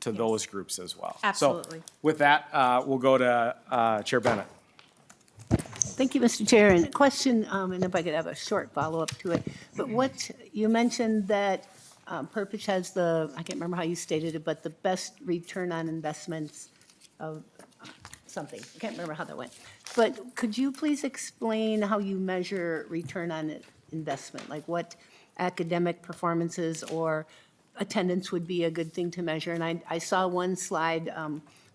to those groups as well. Absolutely. So with that, we'll go to Chair Bennett. Thank you, Mr. Chair. And a question, and if I could have a short follow-up to it. But what, you mentioned that Perpich has the, I can't remember how you stated it, but the best return on investments of something. I can't remember how that went. But could you please explain how you measure return on investment? Like what academic performances or attendance would be a good thing to measure? And I saw one slide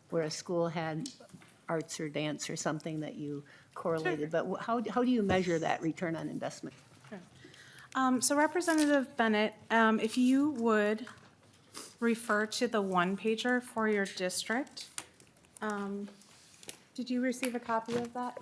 where a school had arts or dance or something that you correlated, but how do you measure that return on investment? So Representative Bennett, if you would refer to the one-pager for your district. Did you receive a copy of that?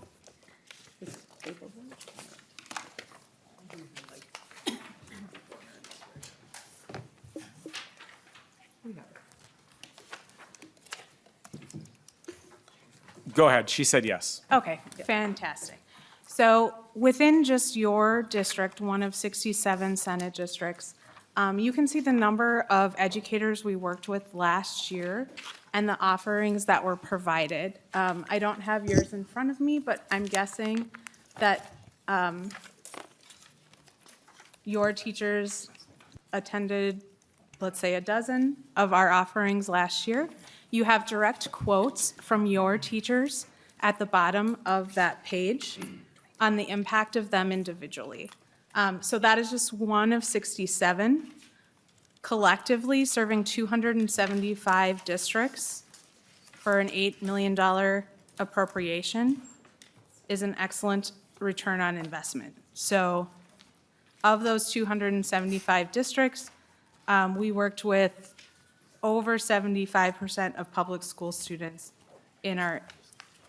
Go ahead. She said yes. Okay, fantastic. So within just your district, one of 67 Senate districts, you can see the number of educators we worked with last year and the offerings that were provided. I don't have yours in front of me, but I'm guessing that your teachers attended, let's say, a dozen of our offerings last year. You have direct quotes from your teachers at the bottom of that page on the impact of them individually. So that is just one of 67, collectively serving 275 districts for an $8 million appropriation is an excellent return on investment. So of those 275 districts, we worked with over 75% of public school students in our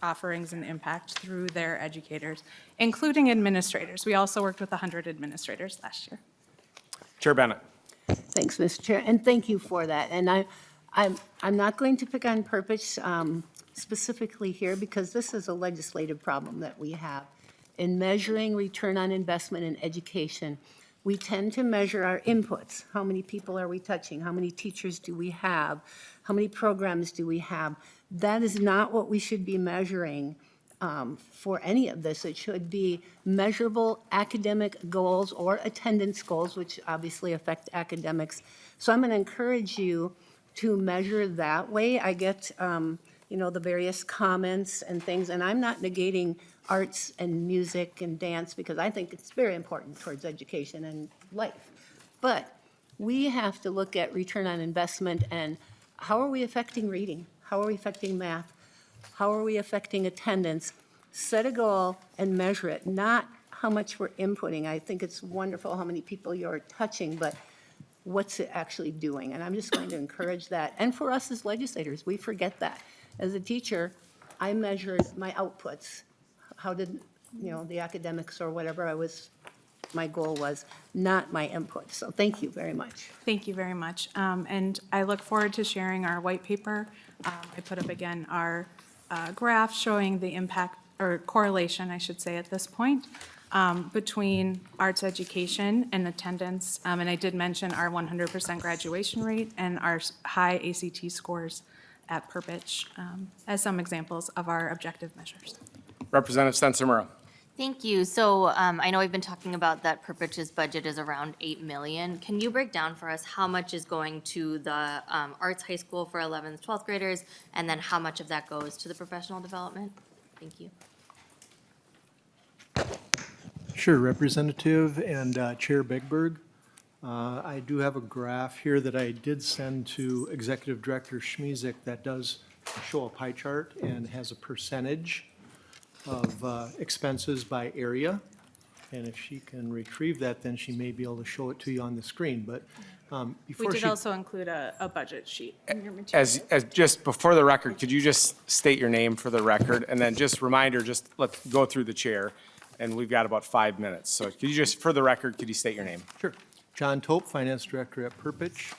offerings and impact through their educators, including administrators. We also worked with 100 administrators last year. Chair Bennett. Thanks, Mr. Chair, and thank you for that. And I'm not going to pick on Perpich specifically here because this is a legislative problem that we have. In measuring return on investment in education, we tend to measure our inputs. How many people are we touching? How many teachers do we have? How many programs do we have? That is not what we should be measuring for any of this. It should be measurable academic goals or attendance goals, which obviously affect academics. So I'm going to encourage you to measure that way. I get, the various comments and things, and I'm not negating arts and music and dance because I think it's very important towards education and life. But we have to look at return on investment and how are we affecting reading? How are we affecting math? How are we affecting attendance? Set a goal and measure it, not how much we're inputting. I think it's wonderful how many people you're touching, but what's it actually doing? And I'm just going to encourage that. And for us as legislators, we forget that. As a teacher, I measured my outputs. How did, the academics or whatever my goal was, not my input. So thank you very much. Thank you very much. And I look forward to sharing our white paper. I put up again our graph showing the impact, or correlation, I should say at this point, between arts education and attendance. And I did mention our 100% graduation rate and our high ACT scores at Perpich as some examples of our objective measures. Representative Spencer-Murrow. Thank you. So I know we've been talking about that Perpich's budget is around $8 million. Can you break down for us how much is going to the arts high school for 11th, 12th graders, and then how much of that goes to the professional development? Thank you. Sure, Representative and Chair Begberg. I do have a graph here that I did send to Executive Director Schmiezik that does show a pie chart and has a percentage of expenses by area. And if she can retrieve that, then she may be able to show it to you on the screen. But We before did she, also include a budget sheet in your material. As just before the record, could you just state your name for the record? And then just reminder, just let's go through the chair, and we've got about 5 minutes. So could you just, for the record, could you state your name? Sure. John Tope, Finance Director at Perpich.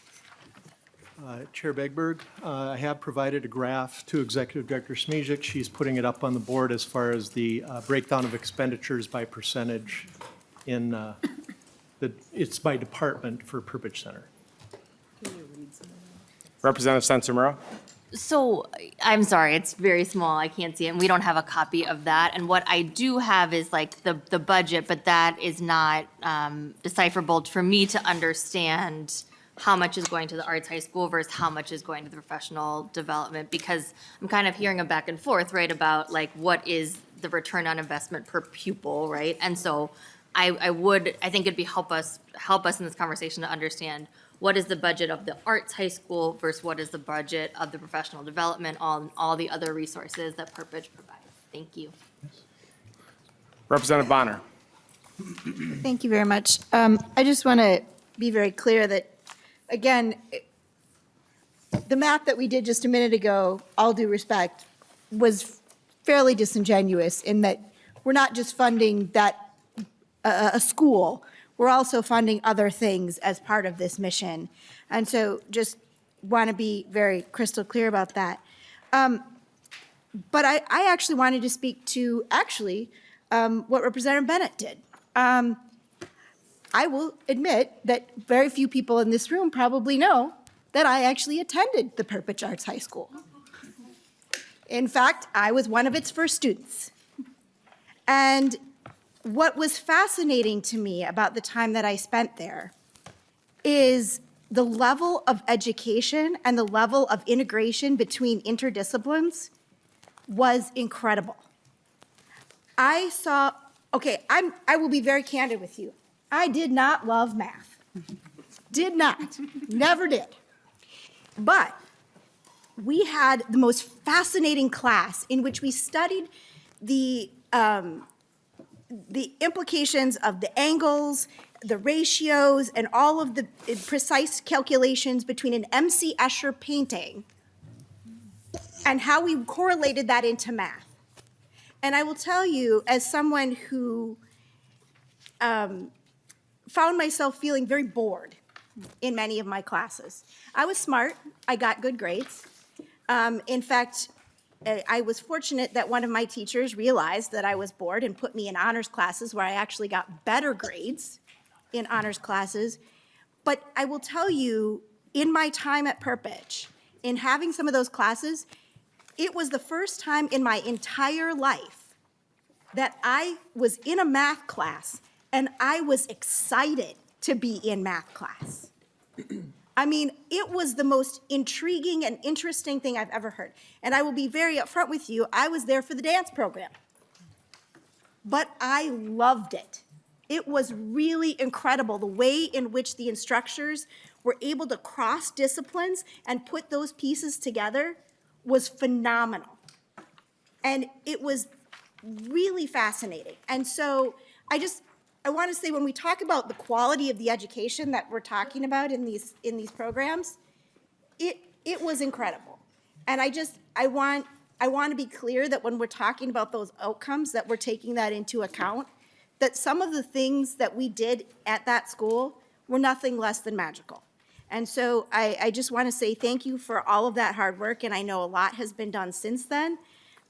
Chair Begberg, I have provided a graph to Executive Director Smizik. She's putting it up on the board as far as the breakdown of expenditures by percentage in it's by department for Perpich Center. Representative Sensimuro? So, I'm sorry, it's very small, I can't see it, and we don't have a copy of that. And what I do have is like the budget, but that is not decipherable for me to understand how much is going to the arts high school versus how much is going to the professional development, because I'm kind of hearing a back and forth, right, about like what is the return on investment per pupil, right? And so I think it'd be help us in this conversation to understand what is the budget of the arts high school versus what is the budget of the professional development on all the other resources that Perpich provides. Thank you. Representative Bonner? Thank you very much. I just want to be very clear that, again, the math that we did just a minute ago, all due respect, was fairly disingenuous in that we're not just funding that a school, we're also funding other things as part of this mission. And so just want to be very crystal clear about that. But I actually wanted to speak to what Representative Bennett did. I will admit that very few people in this room probably know that I actually attended the Perpich Arts High School. In fact, I was one of its first students. And what was fascinating to me about the time that I spent there is the level of education and the level of integration between interdisciplines was incredible. I will be very candid with you. I did not love math. Did not. Never did. But we had the most fascinating class in which we studied the implications of the angles, the ratios, and all of the precise calculations between an M.C. Escher painting and how we correlated that into math. And I will tell you, as someone who found myself feeling very bored in many of my classes. I was smart. I got good grades. In fact, I was fortunate that one of my teachers realized that I was bored and put me in honors classes where I actually got better grades in honors classes. But I will tell you, in my time at Perpich, in having some of those classes, it was the first time in my entire life that I was in a math class and I was excited to be in math class. I mean, it was the most intriguing and interesting thing I've ever heard. And I will be very upfront with you, I was there for the dance program. But I loved it. It was really incredible, the way in which the instructors were able to cross disciplines and put those pieces together was phenomenal. And it was really fascinating. And so I want to say, when we talk about the quality of the education that we're talking about in these programs, it was incredible. And I want to be clear that when we're talking about those outcomes, that we're taking that into account, that some of the things that we did at that school were nothing less than magical. And so I just want to say thank you for all of that hard work, and I know a lot has been done since then.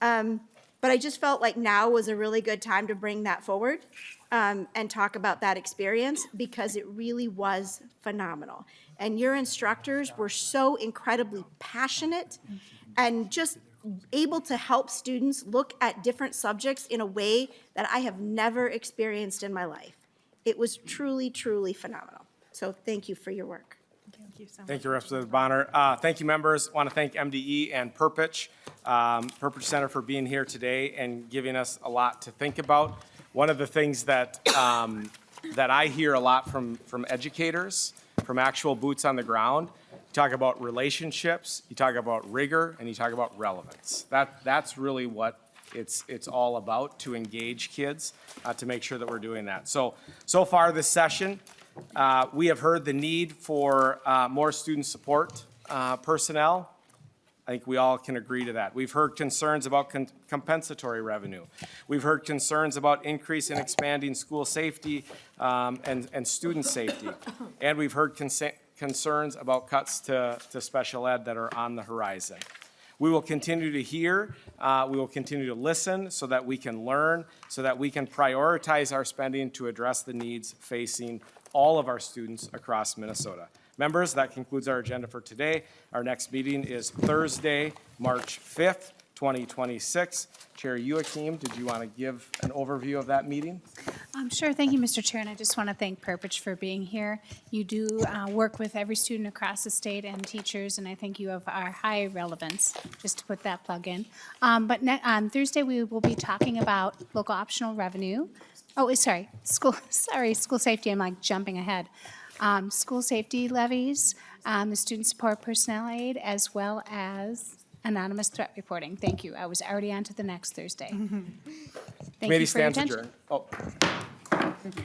But I just felt like now was a really good time to bring that forward and talk about that experience, because it really was phenomenal. And your instructors were so incredibly passionate and just able to help students look at different subjects in a way that I have never experienced in my life. It was truly, truly phenomenal. So thank you for your work. Thank you so much. Thank you, Representative Bonner. Thank you, members. I want to thank MDE and Perpich Center for being here today and giving us a lot to think about. One of the things that I hear a lot from educators, from actual boots on the ground, you talk about relationships, you talk about rigor, and you talk about relevance. That's really what it's all about, to engage kids, to make sure that we're doing that. So far this session, we have heard the need for more student support personnel. I think we all can agree to that. We've heard concerns about compensatory revenue. We've heard concerns about increase in expanding school safety and student safety. And we've heard concerns about cuts to special ed that are on the horizon. We will continue to hear, we will continue to listen so that we can learn, so that we can prioritize our spending to address the needs facing all of our students across Minnesota. Members, that concludes our agenda for today. Our next meeting is Thursday, March 5th, 2026. Chair Joachim, did you want to give an overview of that meeting? Sure, thank you, Mr. Chair, and I just want to thank Perpich for being here. You do work with every student across the state and teachers, and I think you have our high relevance, just to put that plug in. But on Thursday, we will be talking about local optional revenue. Oh, sorry, school safety, I'm like jumping ahead. School safety levies, the student support personnel aid, as well as anonymous threat reporting. Thank you. I was already on to the next Thursday. Thank Committee you for your stands attention. adjourned. Oh.